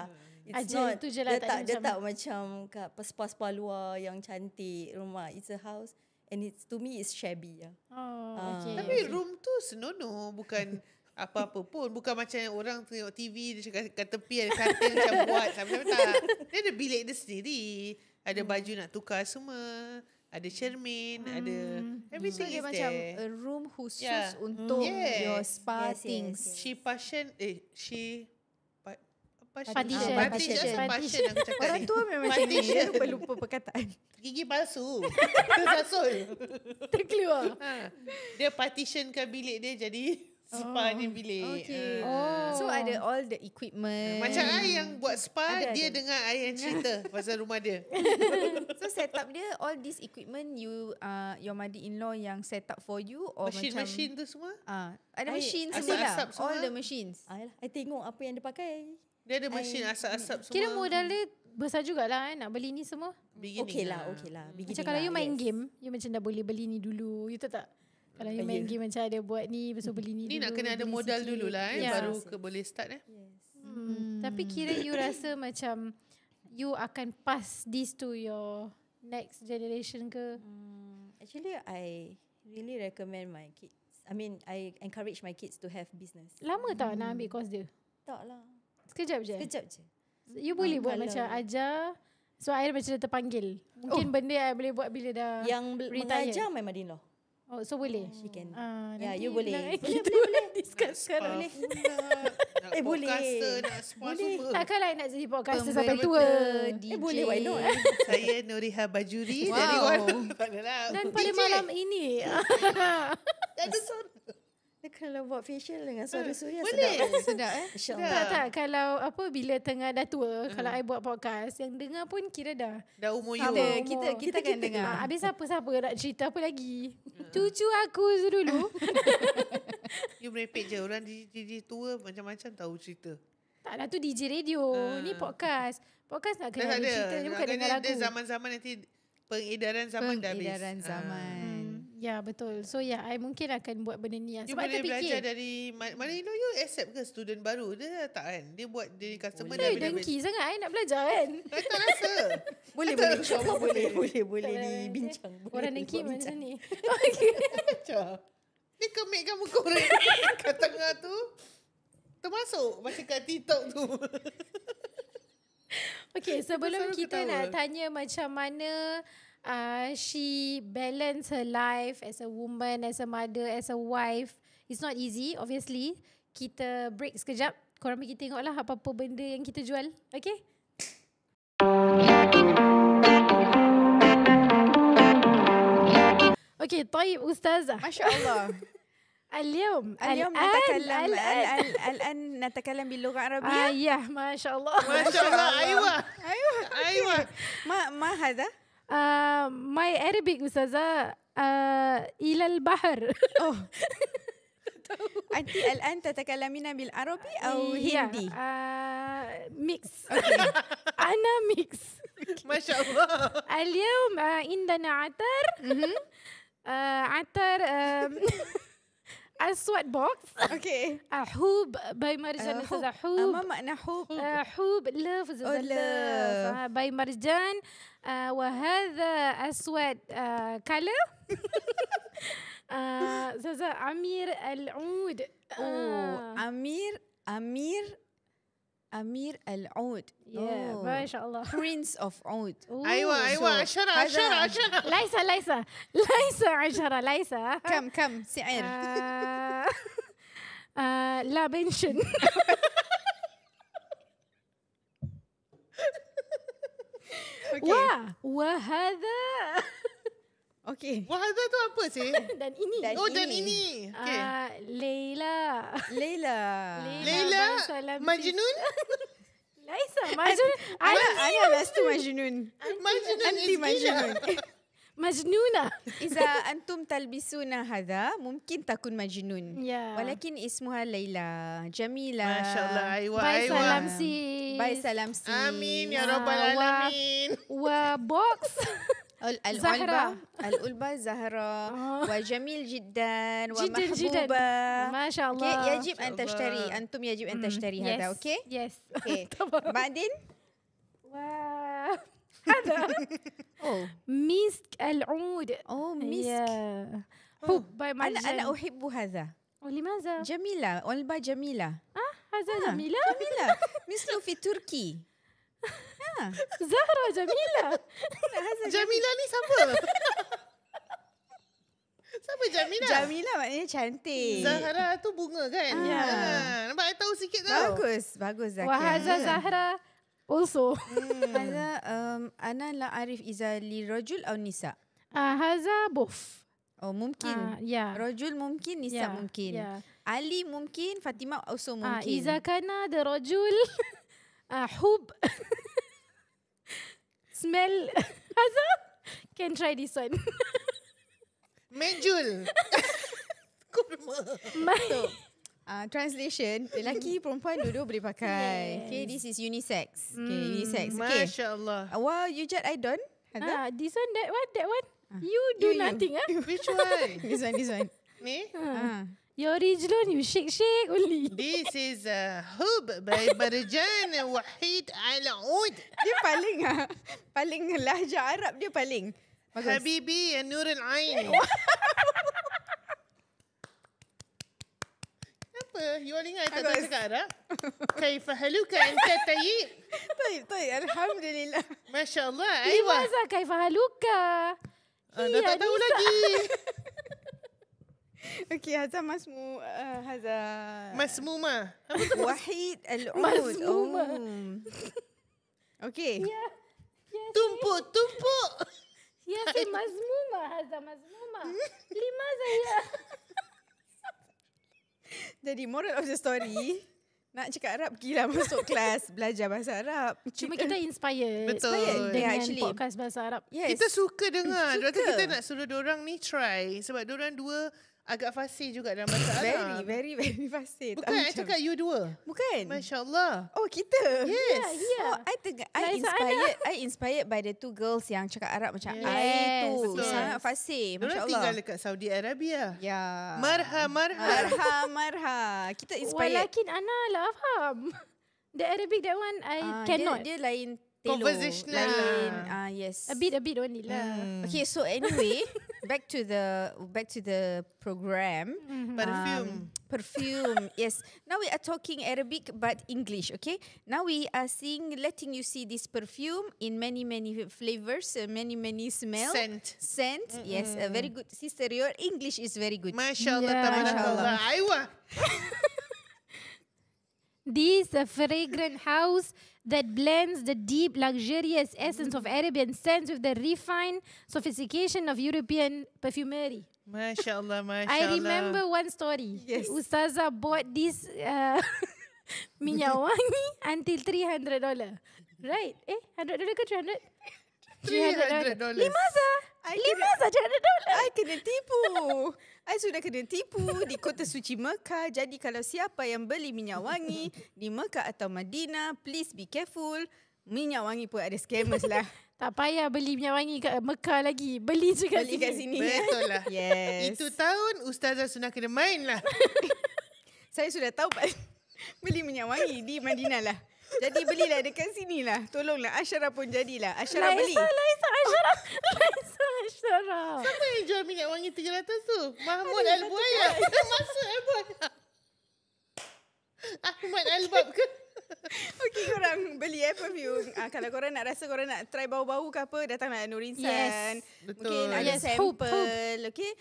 It's Aja, not, tu je lah, dia tak tak macam kat spa luar yang cantik rumah. It's a house and to me it's shabby ya. Oh, okay. Tapi room tu senonoh, bukan apa-apa pun. Bukan macam orang tengok TV, dia cakap kat tepi ada katil macam buat. Sampai tak. Dia ada bilik dia sendiri. Ada baju nak tukar semua. Ada cermin, ada So everything dia is macam there. a room khusus Yeah. untuk Yes. your spa Yes, things. yes. She partition Partition. Partition aku cakap Orang ni. tua memang macam ni. Dia lupa perkataan. Gigi palsu. Tersasul. Terkeluar. Dia partitionkan bilik dia jadi spa ni bilik. Okay. Oh. So ada all the equipment. Macam I yang buat spa, Ada. dia dengar I yang cerita pasal rumah dia. So set up dia, all this equipment you your mother-in-law yang set up for you or Machine-machine macam tu semua. ada machine asap- semua lah. asap semua. All the machines. Ayolah, I tengok apa yang dia pakai. Dia ada mesin asap-asap semua. Kira modal dia besar jugalah nak beli ni semua. Beginning Okay lah. Beginning Macam kalau you main yes. game, you macam dah boleh beli ni dulu. You tahu tak? Kalau you main game macam ada buat ni, lepas tu beli ni Ni dulu. nak kena ada beli modal sikit. dulu lah Ya. baru boleh start Tapi kira you rasa macam you akan pass this to your next generation ke? Actually, I really recommend my kids. I mean, I encourage my kids to have business. Lama tak nak ambil course dia? Tak lah. Sekejap je? Sekejap je. You boleh buat kalau- macam ajar. So I macam dah terpanggil. Mungkin benda I boleh buat bila dah Yang retire. mengajar my mother-in-law. Oh, so boleh? She can. Nanti you boleh. bilang I Boleh, gitu. Discuss sekarang. Spa pula. Nak boleh. podcaster, nak spa semua. Takkanlah I nak jadi podcaster sampai tua. DJ. boleh, why not? Saya Nuriha Bajuri Wow. dari One. Tak adalah. Dan pada malam ini. Tak ada suara. Dia kalau buat facial dengan suara Suria boleh. sedap. Sedap InsyaAllah. tak, kalau apa bila tengah dah tua, kalau I buat podcast, yang dengar pun kira dah. Dah umur you. Sama. Kita akan dengar. Habis siapa-siapa nak cerita apa lagi? Cucu aku dulu. You merepek je. Orang DJ tua macam-macam tahu cerita. Tak lah, tu DJ radio. Ni podcast. Podcast nak Dah kena tak ada ada. cerita. Dia bukan dengar Agaknya lagu. dia zaman-zaman nanti pengedaran zaman dah habis. Pengedaran zaman. Ya, betul. So, I mungkin akan buat benda ni. You Sebab boleh belajar terfikir. dari mana you know you accept ke student baru? Dia tak kan? Dia buat dari customer dah Saya bila-bila. dengki sangat I nak belajar kan. I tak rasa. Boleh, insyaAllah boleh dibincang. Orang boleh dengki buat macam bincang. ni. Macam. Dia kemikkan muka orang kat tengah tu. Termasuk macam kat TikTok tu. Okay, sebelum Selalu kita ketawa. nak tanya macam mana she balance her life as a woman, as a mother, as a wife. It's not easy, obviously. Kita break sekejap. Korang pergi tengoklah apa-apa benda yang kita jual. Okay? Okay, طيب Ustazah. Masya Allah. اليوم اليوم الآن نتكلم باللغة العربية. يا ما شاء الله. Masya Allah. Aywa. ما هذا؟ My Arabic Ustazah إلى البحر. أنت الآن تتكلمين بالعربي أو هندي؟ ميكس. أنا ميكس. Masya Allah. اليوم عندنا عطر. عطر أسود بوكس. Okay. حوب باي مرجان أستاذة حوب. ما معنى حب؟ حوب لف لف باي مرجان. وهذا أسود كلر. أستاذة عمير العود. أمير العود. ما شاء الله. Prince of Oud. Aywa. Asyara. ليس 10 ليس. كم سعر؟ لا بنشن. وهذا Okay. Wahada tu apa sih? dan ini. Oh, dan ini. Okay. Leila. Leila. Leila Salam Majnun? ليس مجنون. أنا لست مجنون. Majnun أنت is مجنون. مجنونة. إذا أنتم تلبسون هذا ممكن تكون مجنون. يا. ولكن اسمها ليلى جميلة. Masya Allah. Aywa. باي سلام Aywa. سي. باي سلام سي. Amin ya Rabbal Alamin. وبوكس. الألبة زهرة وجميل جدا جدا ومحبوبة. ما شاء الله. يجب أن تشتري. أنتم يجب أن تشتري هذا. أوكي. يس. أوكي. بعدين Wah. Ada. Oh. Misk al-Oud. Oh, Misk. Yeah. Hub by Marjan. أنا أحب هذا. لماذا؟ جميلة. ألبا جميلة. هذا جميلة. جميلة. مثل في تركي. زهرة جميلة. Jamila ni siapa? Siapa Jamila? Jamila maknanya cantik. Zahra tu bunga kan? Ya. Nampak I tahu sikit tau. bagus Zakia. وهذا زهرة also. هذا أنا لا أعرف إذا لرجل أو نساء. هذا بوف. Oh mungkin. Ya. رجل mungkin, nisa Ya, mungkin. ya. Ali mungkin, Fatimah also mungkin. إذا كان هذا رجل حب smell هذا can try this one. Menjul. Kurma. Translation, lelaki perempuan dua-dua boleh pakai. Yes. Okay, this is unisex. Okay, unisex. Okay. Masya Allah. Wah, you judge I don't? This one, that one. You do nothing. Which one? This one. Ni? Your original, you shake only. This is Hub by Marjan Wahid Al-Oud. Dia paling lahjah Arab dia paling. Bagus. Habibi ya Nur Al-Ain. Apa? You all ingat tak tahu cakap Arab? Kaifa haluka anta tayyib? طيب Alhamdulillah. Masya Allah. Aywa. لماذا كيف هلوكا؟ Dah tak tahu lagi. Okay, هذا مسمو هذا Masmuma. وحيد العود. مسمومة. Okay. Tumpuk. يا أخي مزمومة هذا مزمومة. لماذا يا؟ Jadi moral of the story, nak cakap Arab pergilah masuk kelas belajar bahasa Arab. Cuma kita inspired. Betul. Dengan Yeah, actually. podcast bahasa Arab. Yes. Kita suka dengar. Lepas tu kita nak suruh diorang ni try. Sebab diorang dua agak fasih juga dalam bahasa Arab. very fasih. Bukan, I cakap you dua. Bukan. Masya Allah. Oh, kita. Yes. Ya. Oh, I inspired by the two girls yang cakap Arab macam I tu. betul. Sangat fasih. Masya Diorang Allah. tinggal dekat Saudi Arabia. Ya. Marha. Kita inspired. Walakin ana la faham. The Arabic that one I cannot. Dia lain telo. Conversational Lain. lah. Yes. A bit only lah. Okay, so anyway, back to the program. Perfume. Yes. Now we are talking Arabic but English. Okay. Now we are letting you see this perfume in many flavors, many smells. Scent. Yes. Very good, sister. Your English is very good. Masya Allah. Yeah. Tabarakallah. Aywa. This a fragrant house that blends the deep, luxurious essence of Arabian scents with the refined sophistication of European perfumery. Masya Allah. I remember one story. Yes. Ustazah bought this minyak wangi until $300. Right? $100 ke 300? $300. Limaza $300. I kena tipu. I sudah kena tipu di kota suci Mekah. Jadi kalau siapa yang beli minyak wangi di Mekah atau Madinah, please be careful. Minyak wangi pun ada scammers lah. Tak payah beli minyak wangi kat Mekah lagi. Beli je kat Beli sini. kat sini. Betul lah. Yes. Itu tahun Ustazah Sunnah kena main lah. Saya sudah tahu beli minyak wangi di Madinah lah. Jadi belilah dekat sini lah. Tolonglah. Asyarah pun jadilah. Asyarah beli. Laisa Asyarah. Siapa yang jual minyak wangi 300 tu? Mahmud Al-Buaya. Masuk Al-Buaya. Ahmad Al-Bab ke? Okay, korang beli perfume. Kalau korang nak rasa, korang nak try bau-bau ke apa, datanglah Nur Insan. Yes. Betul. Mungkin ada Yes, sample. Okay.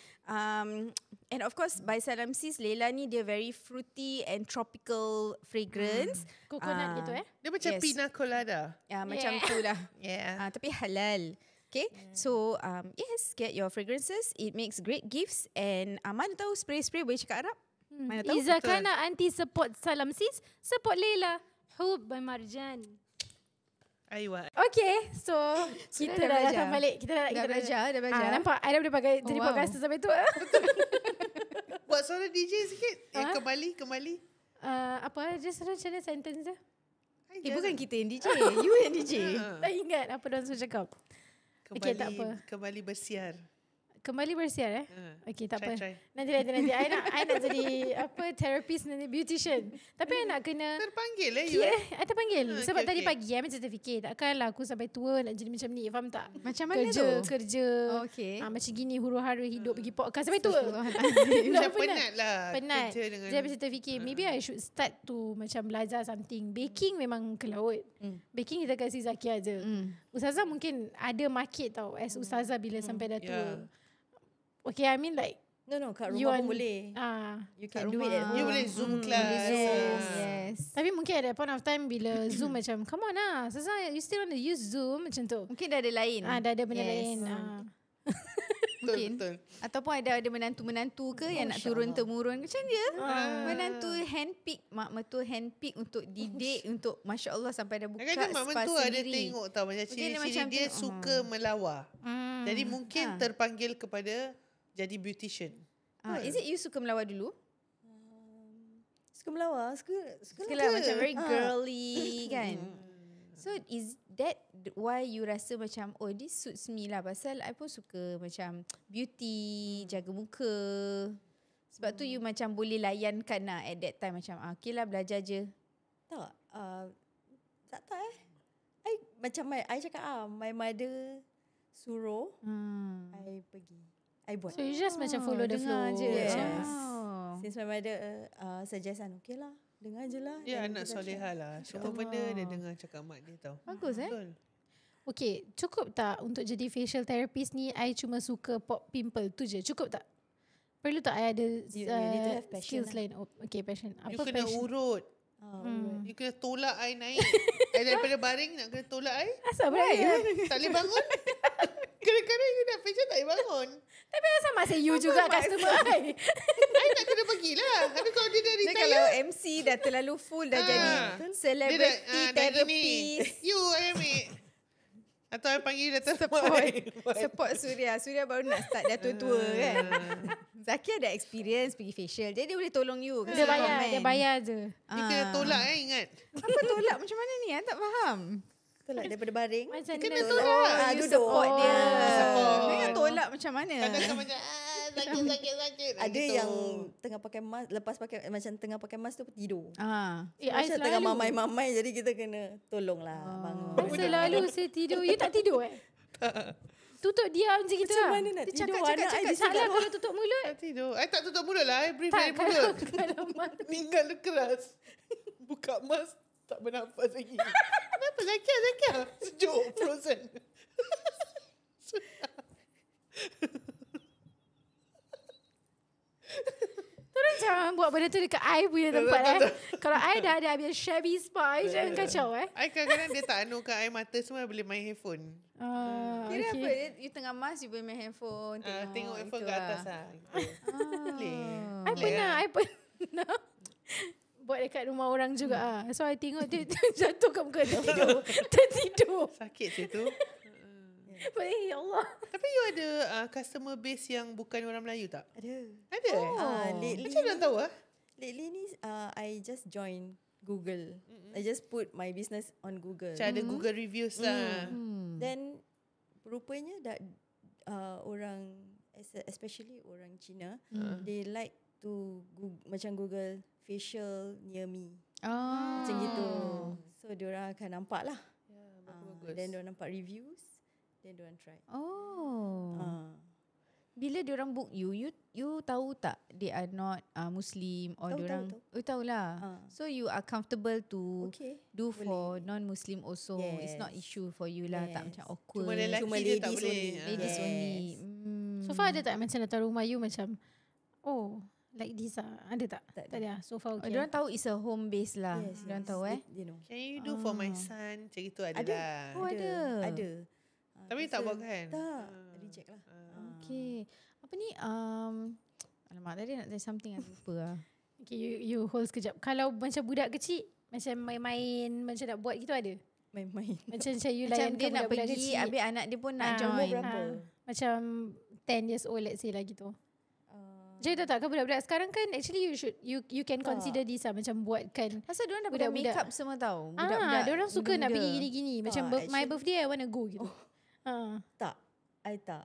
And of course, by Salam Sis, Leila ni dia very fruity and tropical fragrance. Coconut gitu Dia macam Yes. pina colada. Ya, macam Yeah. tu lah. Yeah. Tapi halal. Okay. So, yes, get your fragrances. It makes great gifts. And mana tahu spray-spray boleh cakap Arab? Mana tahu? Iza kana anti support Salam Sis, support Leila. Hub by Marjan. Aywa. Okay, so kita dah dah belajar. datang balik. Kita Dah belajar. Nampak? I dah boleh pakai jadi wow. podcaster sampai tu. Buat suara DJ sikit. Kembali. Apa? Just macam mana sentence dia? Bukan kita yang DJ. You yang DJ. Tak ingat apa diorang suruh cakap. Okay, tak apa. Kembali bersiar. kembali bersiar Okay, tak apa. Try. Nanti. I nak jadi therapist nanti, beautician. Tapi I nak kena Terpanggil you. I terpanggil. Sebab okay, tadi okay. pagi I macam terfikir, takkanlah aku sampai tua nak jadi macam ni. Faham tak? Macam mana Kerja. Okay. Macam gini huru-hara hidup pergi podcast sampai tua. Macam penat lah. Penat. Kerja dengan Jadi macam terfikir, maybe I should start to macam belajar something. Baking memang ke laut. Baking kita kasih Zakia je. Ustazah mungkin ada market tau as ustazah bila sampai dah tua. Yeah. Okay, I mean like No, kat you rumah want- pun boleh. You can do it at You home. boleh Zoom class. Yes. Tapi mungkin at that point of time bila Zoom macam come on lah Ustazah, you still want to use Zoom macam tu. Mungkin dah ada lain. Dah ada benda Yes. lain. Mungkin. Betul. Ataupun ada menantu-menantu ke yang nak turun-temurun macam dia. Menantu handpick, mak mertua handpick untuk didik, untuk Masya Allah sampai dah buka Kadang-kadang mak spa mentua ada sendiri. tengok tau macam Mungkin dia ciri-ciri macam dia tengok, suka melawar. Jadi mungkin terpanggil kepada jadi beautician. Is it you suka melawar dulu? Suka melawar, suka Lah macam very girly kan. So is that why you rasa macam this suits me lah, pasal I pun suka macam beauty, jaga muka. Sebab tu you macam boleh layankan lah at that time macam okay lah belajar je. Tak, tak I macam I cakap my mother suruh I pergi. I buat. So you just macam follow the flow je. Yes. Oh. Since my mother suggestion, okay lah. Dengar je lah. Dia Dan anak kita soleha lah. Semua benda dia dengar cakap mak dia tau. Bagus Betul. Okay, cukup tak untuk jadi facial therapist ni I cuma suka pop pimple tu je? Cukup tak? Perlu tak I ada You need to have passion skills lain? Okay, passion. You Apa kena passion? urut. You kena tolak I naik. I daripada baring nak kena tolak I. Asal beraya? Tak boleh bangun. Kadang-kadang you nak facial tak boleh bangun. Tapi asal masih you juga customer I? I nak kena pergilah. Tapi kalau dia dah Dia retire. kalau MC dah terlalu full dah jadi celebrity dah gini. therapist. You I ambil. Atau I panggil datang Support Suria. Suria baru nak start dah tua-tua kan. Zaki ada experience pergi facial. Jadi dia boleh tolong you. Dia bayar je. You kena tolak ingat. Apa tolak macam mana ni? I tak faham. tolak daripada baring. Macam Kena mana? tolak. You duduk. support dia. Support. Jangan tolak macam mana? Kadang-kadang macam sakit. Ada gitu. yang tengah pakai mask, lepas pakai macam tengah pakai mask tu tidur. I Macam tengah selalu mamai-mamai, jadi kita kena tolong lah bangun. I selalu saya tidur. You tak tidur Tutup diam je kita. Macam mana nak Dia tidur? cakap-cakap Anak I cakap di Salah sekolah. kalau tutup mulut. Tak tidur. I tak tutup mulut lah. I breathe Tak, dari mulut. kalau mata. Meninggal keras. Buka mask. Tak bernafas lagi. Kenapa Zakia? Sejuk. Frozen. Tolong jangan buat benda tu dekat I punya tempat Kalau I dah ada habis shabby spa, I jangan kacau I kadang-kadang dia tak anukan air mata semua. Boleh main handphone. Kira apa? You tengah mask, you boleh main handphone. Tengok handphone itu kat atas lah. Boleh. I pernah buat dekat rumah orang juga So I tengok dia jatuh kat muka dia tertidur. Sakit je tu. Ya Allah. Tapi you ada customer base yang bukan orang Melayu tak? Ada. Ada Lately, Macam mana tahu lately ni I just join Google. I just put my business on Google. Macam ada Google reviews lah. Then rupanya orang especially orang Cina, they like to macam Google facial near me. Macam gitu. So diorang akan nampak lah. Bagus. Then diorang nampak reviews, then diorang try. Bila diorang book you tahu tak they are not Muslim or Tahu, diorang tahu. You tahulah. So you are comfortable to Okay, do for non-Muslim also. It's not Yes. issue for you lah. Tak macam awkward. Cuma lelaki Cuma je tak ladies boleh. only. Ladies Yes. only. So far ada tak macam datang rumah you macam like this Ada tak? Tak Tak ada. So far okay. Diorang tahu it's a home base lah. Yes, Diorang yes, tahu they know. Can you do for my son? Macam itu ada lah. Oh, ada. Ada. Tapi tak buat kan? Tak. Reject lah. Okay. Apa ni? Alamak, tadi nak tanya something aku lupa lah. Okay, you hold sekejap. Kalau macam budak kecil, macam main-main, macam nak buat gitu ada? Main-main. Macam you Macam layan dia nak pergi, habis anak dia pun nak umur join. berapa? Macam 10 years old let's say lah gitu. Jadi tahu tak kan budak-budak sekarang kan actually you can consider this lah macam buatkan. Pasal diorang dah pakai Budak-budak. make up semua tau. Budak-budak Diorang suka nak muda-muda. pergi gini-gini. Macam Tak, my birthday I wanna go gitu. Tak. I tak.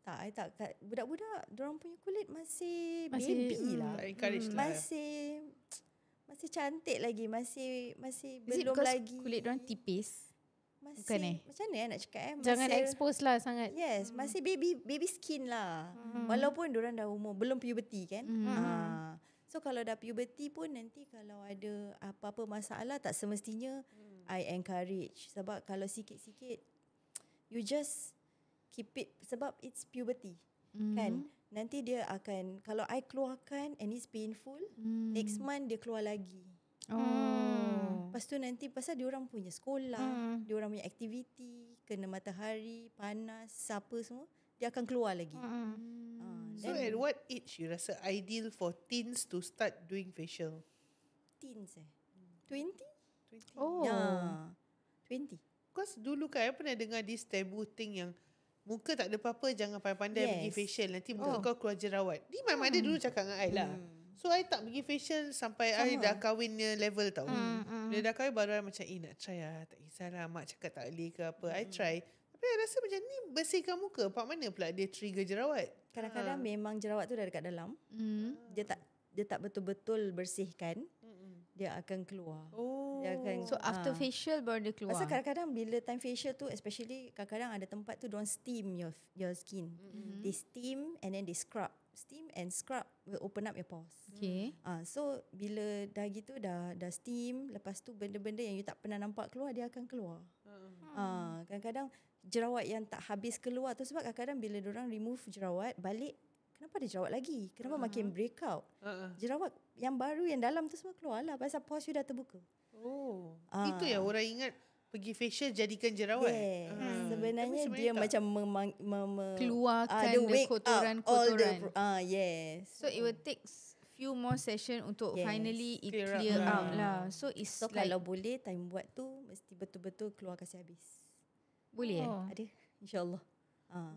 Tak, I tak. Budak-budak, diorang punya kulit masih Masih, baby lah. Tak encourage lah. Masih cantik lagi, masih Is it belum because lagi. kulit diorang tipis? Masih, Bukan macam mana nak cakap Jangan masih, expose lah sangat. Yes, masih baby skin lah. Walaupun diorang dah umur, belum puberty kan. So kalau dah puberty pun nanti kalau ada apa-apa masalah tak semestinya I encourage. Sebab kalau sikit-sikit, you just keep it sebab it's puberty. Kan? Nanti dia akan, kalau I keluarkan and it's painful, next month dia keluar lagi. Lepas tu nanti pasal diorang punya sekolah, diorang punya aktiviti, kena matahari, panas, siapa semua, dia akan keluar lagi. So at what age you rasa ideal for teens to start doing facial? Teens 20? 20. Oh. Ya. 20. Because dulu kan I pernah dengar this taboo thing yang muka tak ada apa-apa, jangan pandai-pandai pergi facial, nanti muka kau keluar jerawat. Ni my mother dulu cakap dengan I lah. So I tak pergi facial sampai I dah kahwinnya level tau. Dia dah kahwin baru I macam nak try lah. Tak kisahlah mak cakap tak boleh ke apa. I try. Tapi I rasa macam ni bersihkan muka. Part mana pula dia trigger jerawat? Kadang-kadang memang jerawat tu dah dekat dalam. Dia tak betul-betul bersihkan. Dia akan keluar. Dia akan, So after facial baru dia keluar. pasal kadang-kadang bila time facial tu, especially kadang-kadang ada tempat tu diorang steam your skin. They steam and then they scrub. Steam and scrub will open up your pores. Okay. So bila dah gitu dah steam, lepas tu benda-benda yang you tak pernah nampak keluar dia akan keluar. Kadang-kadang jerawat yang tak habis keluar tu sebab kadang-kadang bila diorang remove jerawat balik, kenapa ada jerawat lagi? Kenapa makin break out? Jerawat yang baru yang dalam tu semua keluar lah pasal pores you dah terbuka. Itu yang orang ingat pergi facial jadikan jerawat. Yes. Sebenarnya dia tak. macam Keluarkan dia the wake up all kotoran-kotoran. yes. So it will take few more session untuk Yes. finally it Clear clear up. out lah. So it's So like kalau boleh time buat tu mesti betul-betul keluar kasi habis. boleh Ada, insyaAllah.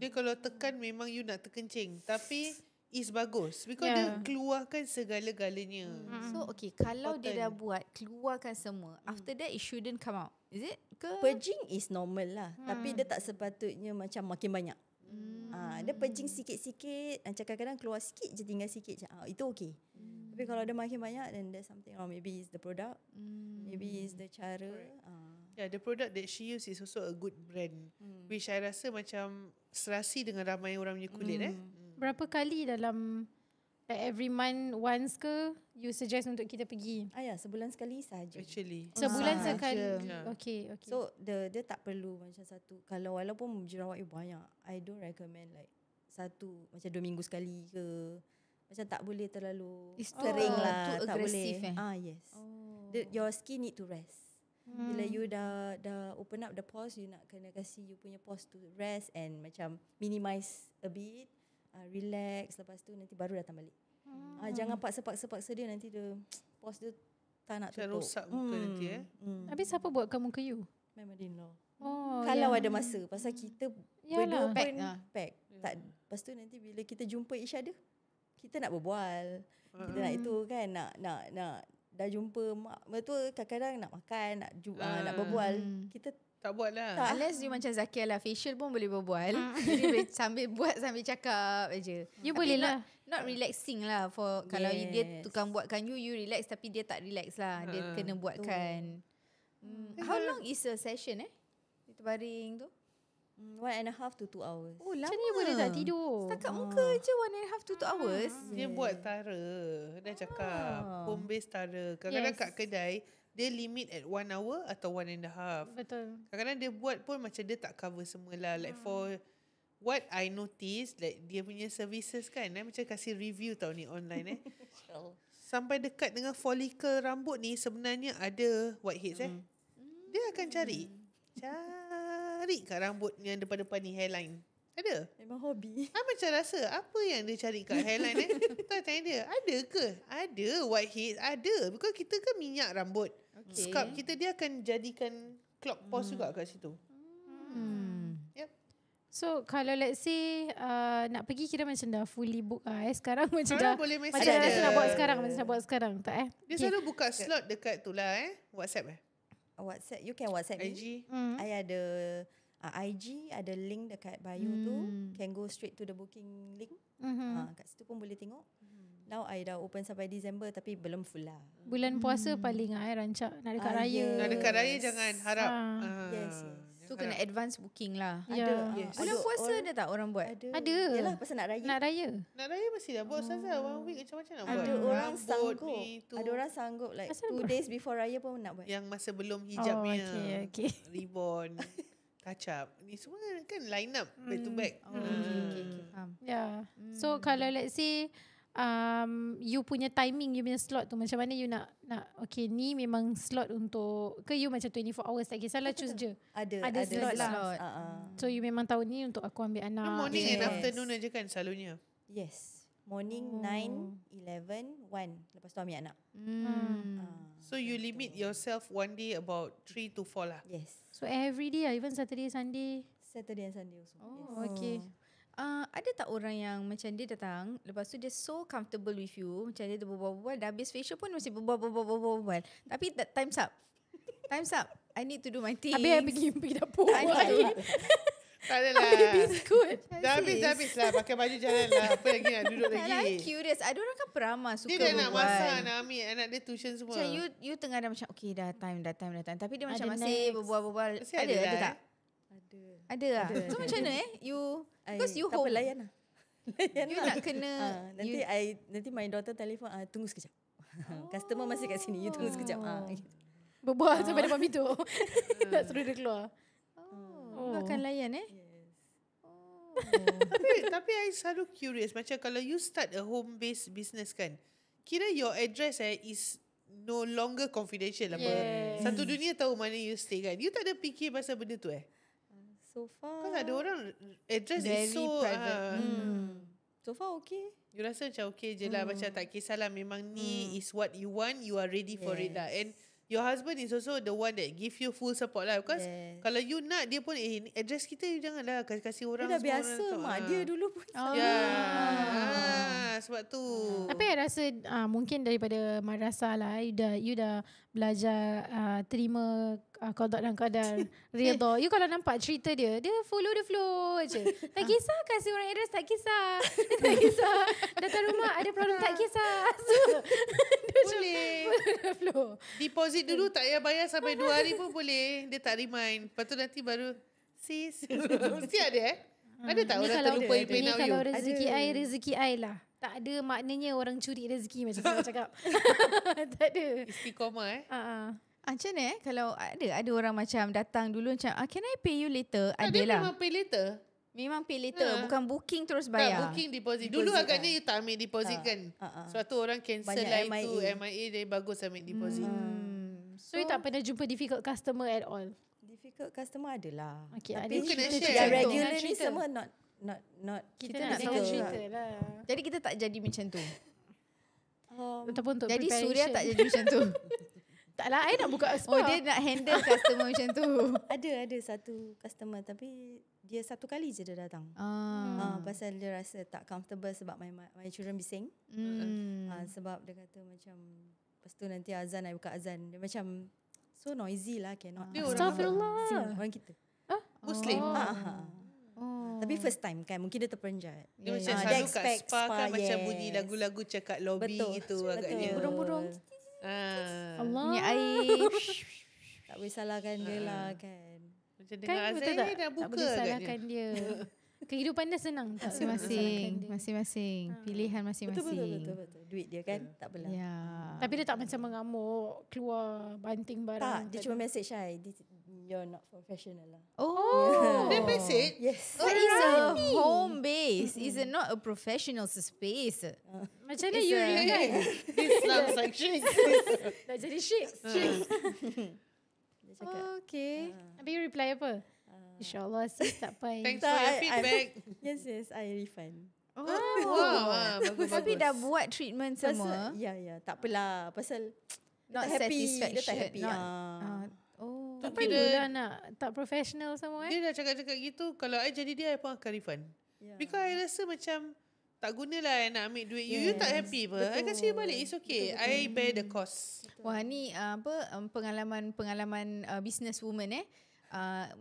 Dia kalau tekan memang you nak terkencing. Tapi is bagus. Because dia keluarkan segala-galanya. So okay, kalau dia Important. dah buat keluarkan semua, after that it shouldn't come out. Is it? Ke? Purging is normal lah. Tapi dia tak sepatutnya macam makin banyak. Dia purging sikit-sikit. Macam kadang-kadang keluar sikit je, tinggal sikit je. Itu okay. Tapi kalau dia makin banyak, then there's something wrong. Maybe it's the product. Maybe it's the cara. Yeah, the product that she use is also a good brand. Which I rasa macam serasi dengan ramai orang punya kulit Berapa kali dalam like every month once ke you suggest untuk kita pergi? Ya, sebulan sekali sahaja. Actually. Sebulan sahaja. sekali. Yeah. Okay. So dia tak perlu macam satu. Kalau walaupun jerawat you banyak, I don't recommend like satu macam 2 minggu sekali ke. Macam tak boleh terlalu It's kering too lah. Tak aggressive, boleh. Yes. Your skin need to rest. Bila you dah open up the pores, you nak kena kasi you punya pores to rest and macam minimize a bit, relax. Lepas tu nanti baru datang balik. Jangan paksa dia, nanti dia pores dia tak nak Macam tutup. rosak muka nanti Habis siapa buatkan muka you? My mother-in-law. Oh, Kalau ada masa. Pasal kita Yalah. berdua Pack pun lah. pack. Tak, lepas tu nanti bila kita jumpa each other, kita nak berbual. Kita nak itu kan, nak dah jumpa mak mertua, kadang-kadang nak makan, nak berbual. Kita Tak buat lah. Unless you macam Zakia lah, facial pun boleh berbual. Jadi boleh sambil buat sambil cakap je. You Tapi boleh lah. Not relaxing lah for kalau Yes. dia tukang buatkan you relax tapi dia tak relax lah. Dia kena buatkan. How long is a session Itu baring tu? 1.5 to 2 hours. Oh lama. Macam ni boleh tak tidur? Setakat muka je 1.5 to 2 hours. Dia buat tara. Dia cakap home based tara. Kadang-kadang Yes. kat kedai dia limit at 1 hour atau 1.5. Betul. Kadang-kadang dia buat pun macam dia tak cover semua lah. Like for what I notice, like dia punya services kan, macam kasih review tau ni online sampai dekat dengan follicle rambut ni sebenarnya ada whiteheads Dia akan cari kat rambut yang depan-depan ni hairline. Ada. Memang hobi. Macam rasa apa yang dia cari kat hairline Tak tanya dia, ada ke? Ada whitehead, ada. Because kita kan minyak rambut. Scalp kita dia akan jadikan clog pores juga kat situ. Yep. So kalau let's say nak pergi kira macam dah fully book sekarang macam Sekarang dah boleh message macam dah dia. rasa nak buat sekarang, macam nak buat sekarang tak Dia selalu buka slot dekat tu lah WhatsApp WhatsApp, you can WhatsApp IG. me. I ada IG ada link dekat bio tu, can go straight to the booking link. Kat situ pun boleh tengok. Now I dah open sampai Disember tapi belum full lah. Bulan puasa paling rancak nak dekat raya. yes. Nak dekat raya jangan harap. Yes. So kena advance booking lah. Ya. Yes. Bulan puasa ada tak orang buat? Ada. Yalah pasal nak raya. Nak raya. Nak raya mesti dah buat Ustazah. 1 week macam-macam nak buat. Ada orang Rambut sanggup. ni, tu. Ada orang sanggup like Asal 2 days before raya pun nak buat. Yang masa belum hijabnya. okay. Ribbon. Touch-up. Ni semua kan line up back to back. Okay, faham. Yeah. So kalau let's say you punya timing, you punya slot tu macam mana you nak okay ni memang slot untuk ke you macam 24 hours tak kisahlah choose je. Ada slot lah. slot. So you memang tahu ni untuk aku ambil anak. Morning and Yes. afternoon aja kan selalunya. Yes. Morning 9, 11, 1. Lepas tu ambil anak. So you limit yourself one day about 3 to 4 lah. Yes. So every day even Saturday, Sunday. Saturday and Sunday also. Oh, okay. Ada tak orang yang macam dia datang, lepas tu dia so comfortable with you, macam dia berbual-bual, dah habis facial pun masih berbual. Tapi time's up. Time's up. I need to do my things. Habis pergi dapur. I need to Tak adalah. Biskut. Dah habis lah. Pakai baju jalan lah. Apa lagi nak duduk I'm lagi. curious. Ada orang kan peramah suka Dia dah nak berbual. masak, nak ambil anak dia tuition semua. Macam you tengah dah macam okay dah time. Tapi dia macam Ada masih next. berbual-bual. Mesti ada lah, tak? Ada. Ada lah. So macam mana you because you tak home. apa, layan lah. Layan You lah. nak kena Nanti my daughter telefon, tunggu sekejap. Customer masih kat sini, you tunggu sekejap. Gitu. Berbual sampai depan pintu. Tak suruh dia keluar. you akan layan Tapi I selalu curious. Macam kalau you start a home-based business kan, kira your address is no longer confidential apa. Satu dunia tahu mana you stay kan. You tak ada fikir pasal benda tu So far, Kan ada orang address Very is so private. so far okay. You rasa macam okay je lah. Macam tak kisahlah. Memang ni is what you want. You are ready for it lah. And your husband is also the one that give you full support lah. Because kalau you nak, dia pun ni address kita you janganlah kasih orang. Dia dah semua biasa, orang tahu. mak dia dulu pun. Sebab tu. Tapi I rasa mungkin daripada madrasah lah, you dah belajar terima qada dan qadar, redha. You kalau nampak cerita dia follow the flow je. Tak kisah kasih orang address, tak kisah. Tak kisah. Datang rumah ada problem, tak kisah. So, Boleh. follow the flow. Deposit dulu tak payah bayar sampai 2 hari pun boleh. Dia tak remind. Lepas tu nanti baru sis. Mesti ada Ada tak Ni orang kalau terlupa you pay ni now kalau you? rezeki I lah. Tak ada maknanya orang curi rezeki macam saya cakap. Tak ada. Istiqomah macam mana kalau ada orang macam datang dulu macam can I pay you later? Dia Adalah. memang pay later. Memang pay later, bukan booking terus Tak, bayar. booking deposit. Dulu agaknya you tak ambil deposit kan. Sebab tu orang cancel Banyak lah MIA. itu. MIA dia bagus ambil deposit. So you tak pernah jumpa difficult customer at all? Difficult customer adalah. Okay, Tapi You kena kita share. yang regular Nak ni cerita. semua not Kita kita nak nak tahu tahu cerita lah. Jadi kita tak jadi macam tu. Ataupun untuk Jadi preparation. Suria tak jadi macam tu. Tak lah, I nak buka spa. Oh dia nak handle customer macam tu. Ada satu customer tapi dia satu kali je dia datang. Pasal dia rasa tak comfortable sebab my children bising. Sebab dia kata macam lepas tu nanti azan I buka azan. Dia macam so noisy lah, cannot. Dia orang Astaghfirullah. Sini, orang kita. Muslim. Tapi first time kan, mungkin dia terperanjat. Dia macam dia selalu kat expect spa kan macam yes. bunyi lagu-lagu cakap lobby Betul. gitu Betul. agaknya. Burung-burung. Allah. Punya air. Tak boleh salahkan dia lah kan. Macam Kan dengar betul azan tak? dah Tak buka boleh agaknya. salahkan dia. Kehidupan dia senang. Tak boleh salahkan Masing-masing. dia. Masing-masing. Pilihan masing-masing. Betul. Duit dia kan, tak apalah. Ya. Tapi dia tak macam mengamuk, keluar banting barang. Tak, dia cuma message I, you're not professional lah. Oh. Dia message. Yes. That is a home base. It's not a professional space. Macam mana you react? This sounds like shit. Dah jadi shit. Dia cakap, Okay. Habis you reply apa? InsyaAllah sis tak payah. Thanks for your feedback. yes, I refund. Wow, bagus. Tapi dah buat treatment semua. Pasal, ya, tak apalah. Pasal Not dia tak happy. Dia tak satisfaction. happy. Oh. Tak perlulah nak tak professional semua Dia dah cakap-cakap gitu, kalau I jadi dia, I pun akan refund. Because I rasa macam tak gunalah I nak ambil duit you. You tak happy apa. I kasi you balik. It's okay. I bear the cost. Wah ni pengalaman business woman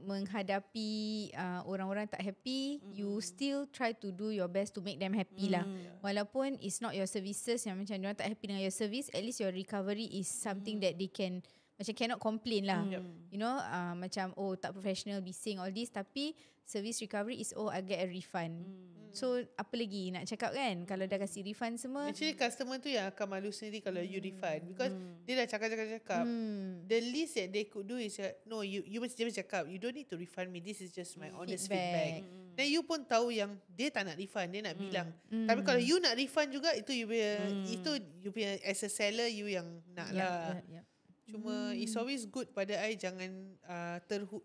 menghadapi orang-orang tak happy, you still try to do your best to make them happy lah. Walaupun it's not your services yang macam diorang tak happy dengan your service, at least your recovery is something that they can macam cannot complain lah. You know, macam tak professional, bising all this, tapi service recovery is I get a refund. So apa lagi nak cakap kan, kalau dah kasih refund semua. Actually customer tu yang akan malu sendiri kalau you refund, because dia dah cakap. The least that they could do is no, you mesti cakap, you don't need to refund me, this is just my honest feedback. Dan you pun tahu yang dia tak nak refund, dia nak bilang. Tapi kalau you nak refund juga, itu you punya as a seller you yang nak lah. Cuma it's always good pada I jangan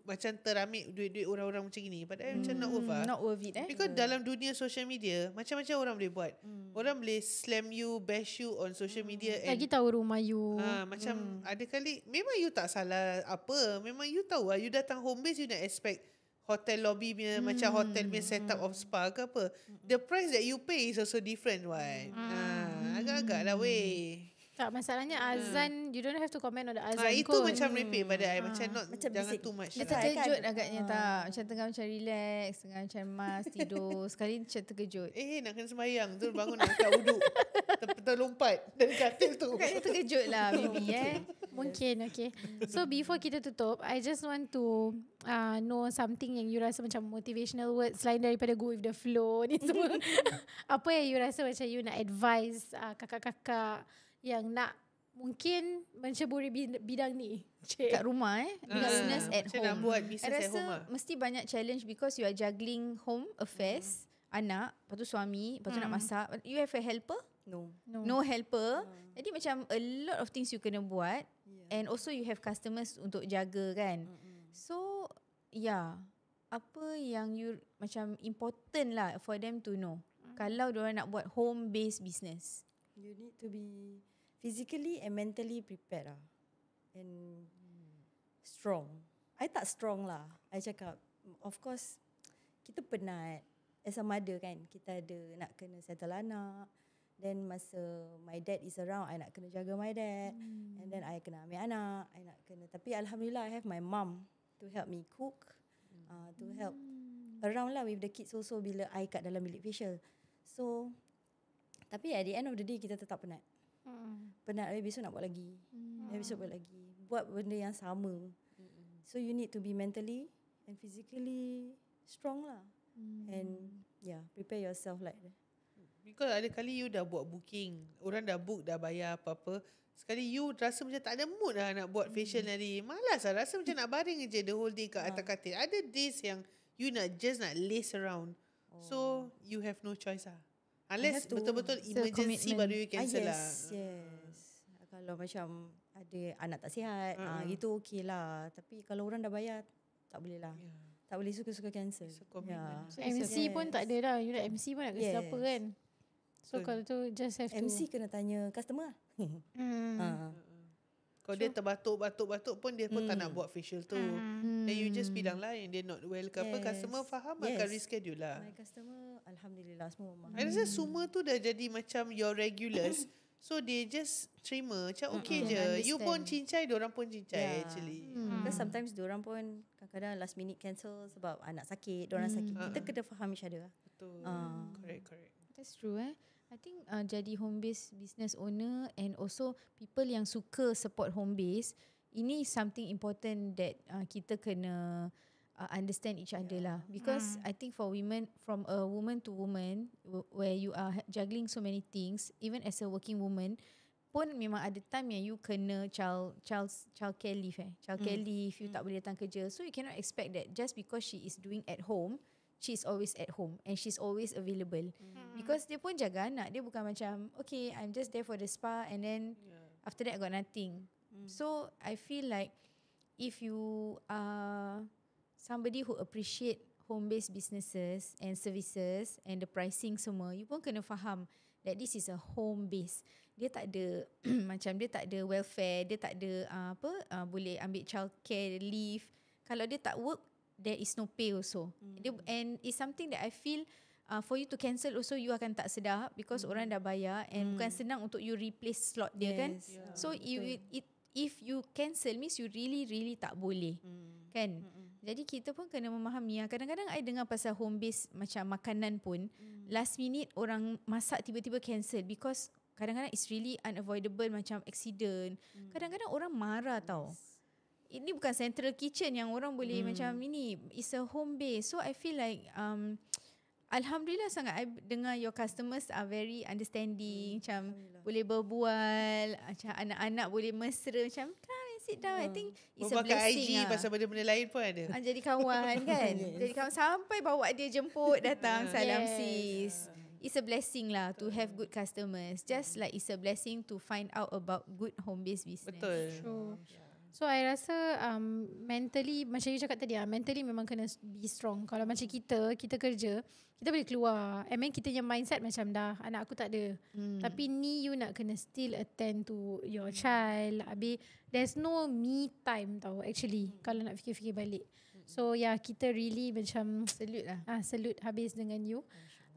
macam teramik duit-duit orang-orang macam gini. Pada I macam not worth it. Because dalam dunia social media, macam-macam orang boleh buat. Orang boleh slam you, bash you on social media. Lagi tahu rumah you. Macam ada kali memang you tak salah apa. Memang you tahu lah, you datang home base, you nak expect hotel lobby punya macam hotel punya setup of spa ke apa. The price that you pay is also different, right? Agak-agak lah weh. Tak, masalahnya azan, you don't have to comment on the azan itu kot. Macam repeat pada I. Macam macam jangan bising. too much. Dia terkejut agaknya tak. Macam tengah macam relax, tengah macam mas, tidur. Sekali macam terkejut. Nak kena sembahyang. Tu bangun nak angkat wuduk. Terlompat dari katil tu. Agaknya terkejut lah maybe Mungkin, okay. So before kita tutup, I just want to know something yang you rasa macam motivational words selain daripada go with the flow ni semua. Apa yang you rasa macam you nak advise kakak-kakak yang nak mungkin menceburi bidang ni kat rumah business at macam home. nak buat business I at rasa home lah. mesti banyak challenge because you are juggling home affairs, anak, lepas tu suami, lepas tu nak masak. You have a helper? No helper. Jadi macam a lot of things you kena buat, and also you have customers untuk jaga kan. So apa yang you macam important lah for them to know kalau diorang nak buat home based business. You need to be physically and mentally prepared lah. And strong. I tak strong lah. I cakap, of course, kita penat. As a mother kan, kita ada nak kena settle anak. Then masa my dad is around, I nak kena jaga my dad. And then I kena ambil anak. I nak kena. Tapi Alhamdulillah, I have my mum to help me cook. To help around lah with the kids also bila I kat dalam bilik facial. So, tapi at the end of the day, kita tetap penat. Penat, besok nak buat lagi. Besok buat lagi. Buat benda yang sama. So you need to be mentally and physically strong lah. And prepare yourself like that. Because ada kali you dah buat booking, orang dah book, dah bayar apa-apa, sekali you rasa macam tak ada mood lah nak buat facial hari. Malas lah, rasa macam nak baring je the whole day kat atas katil. Ada days yang you nak laze around. So you have no choice lah. Unless betul-betul emergency baru you cancel lah. Yes. Kalau macam ada anak tak sihat, gitu okey lah. Tapi kalau orang dah bayar, tak boleh lah. Tak boleh suka-suka cancel. So commitment. So MC pun tak ada dah. You nak MC pun nak kasi siapa kan. So kalau tu just have to MC kena tanya customer lah. Kalau dia terbatuk-batuk pun dia pun tak nak buat facial tu. Then you just bilang lah yang dia not well ke apa, customer faham akan reschedule lah. My customer Alhamdulillah semua memang. I rasa semua tu dah jadi macam your regulars. So they just terima macam okay je. You pun cincai, diorang pun cincai actually. Because sometimes diorang pun kadang-kadang last minute cancel sebab anak sakit, diorang sakit. Kita kena faham each other lah. Betul. Correct. That's true I think jadi home based business owner and also people yang suka support home based, ini something important that kita kena understand each other lah. Because I think for women, from a woman to woman, where you are juggling so many things, even as a working woman, pun memang ada time yang you kena childcare leave childcare leave, you tak boleh datang kerja. So you cannot expect that just because she is doing at home, she's always at home and she's always available. Because dia pun jaga anak. Dia bukan macam, okay, I'm just there for the spa and then after that I got nothing. So I feel like if you are somebody who appreciate home-based businesses and services and the pricing semua, you pun kena faham that this is a home-based. Dia tak ada macam dia tak ada welfare, dia tak ada boleh ambil childcare leave. Kalau dia tak work, there is no pay also. And it's something that I feel for you to cancel also, you akan tak sedap because orang dah bayar and bukan senang untuk you replace slot dia kan. So if you cancel means you really tak boleh. Kan? Jadi kita pun kena memahami. Kadang-kadang I dengar pasal home base macam makanan pun last minute orang masak tiba-tiba cancel because kadang-kadang it's really unavoidable macam accident. Kadang-kadang orang marah tau. Ini bukan central kitchen yang orang boleh macam ini. It's a home base. So I feel like Alhamdulillah sangat I dengar your customers are very understanding. Macam boleh berbual, macam anak-anak boleh mesra, macam come and sit down. I think it's a blessing. IG pasal benda-benda lain pun ada. Jadi kawan kan. Jadi kawan sampai bawa dia jemput datang. Salam sis. It's a blessing lah to have good customers. Just like it's a blessing to find out about good home-based business. Betul. True. So I rasa mentally macam you cakap tadi mentally memang kena be strong. Kalau macam kita kerja, kita boleh keluar. I mean kita punya mindset macam dah anak aku tak ada. Tapi ni you nak kena still attend to your child. Habis there's no me time tau actually kalau nak fikir-fikir balik. So kita really macam Salute lah. salute habis dengan you.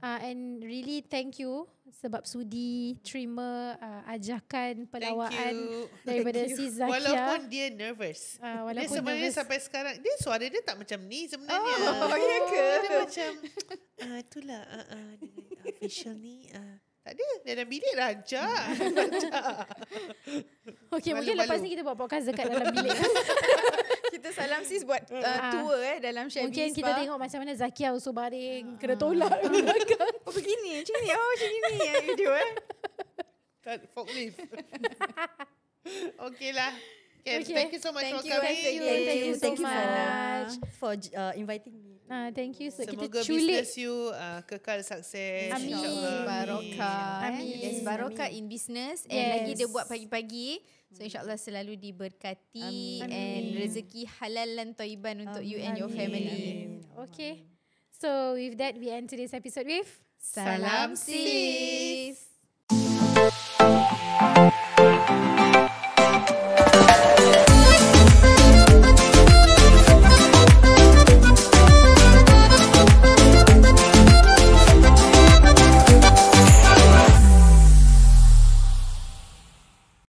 And really thank you sebab sudi terima ajakan pelawaan daripada si Zakia. Walaupun dia nervous. Dia sebenarnya nervous. sampai sekarang suara dia tak macam ni sebenarnya. Ya ke? Dia macam itulah dengan facial ni tak ada. Dalam bilik raja. Okay, mungkin Malu-malu. lepas ni kita buat podcast dekat dalam bilik. Kita salam sis buat tour dalam Shabby Mungkin Spa. kita tengok macam mana Zakia usul baring kena tolak di belakang. Oh begini macam ni. Oh macam ni video Forklift. Okay lah. Okay, Okay. thank you so much Thank for you, coming. Thank you so much. for inviting me. Thank you. So Semoga kita culik. business you kekal sukses. Amin. InsyaAllah. Barokah. Amin. Yes, barokah in business. And Yes. lagi dia buat pagi-pagi. So insyaAllah selalu diberkati. Amin. And rezeki halal dan taiban untuk you and your family. Okay. So with that we end today's episode with Salam sis.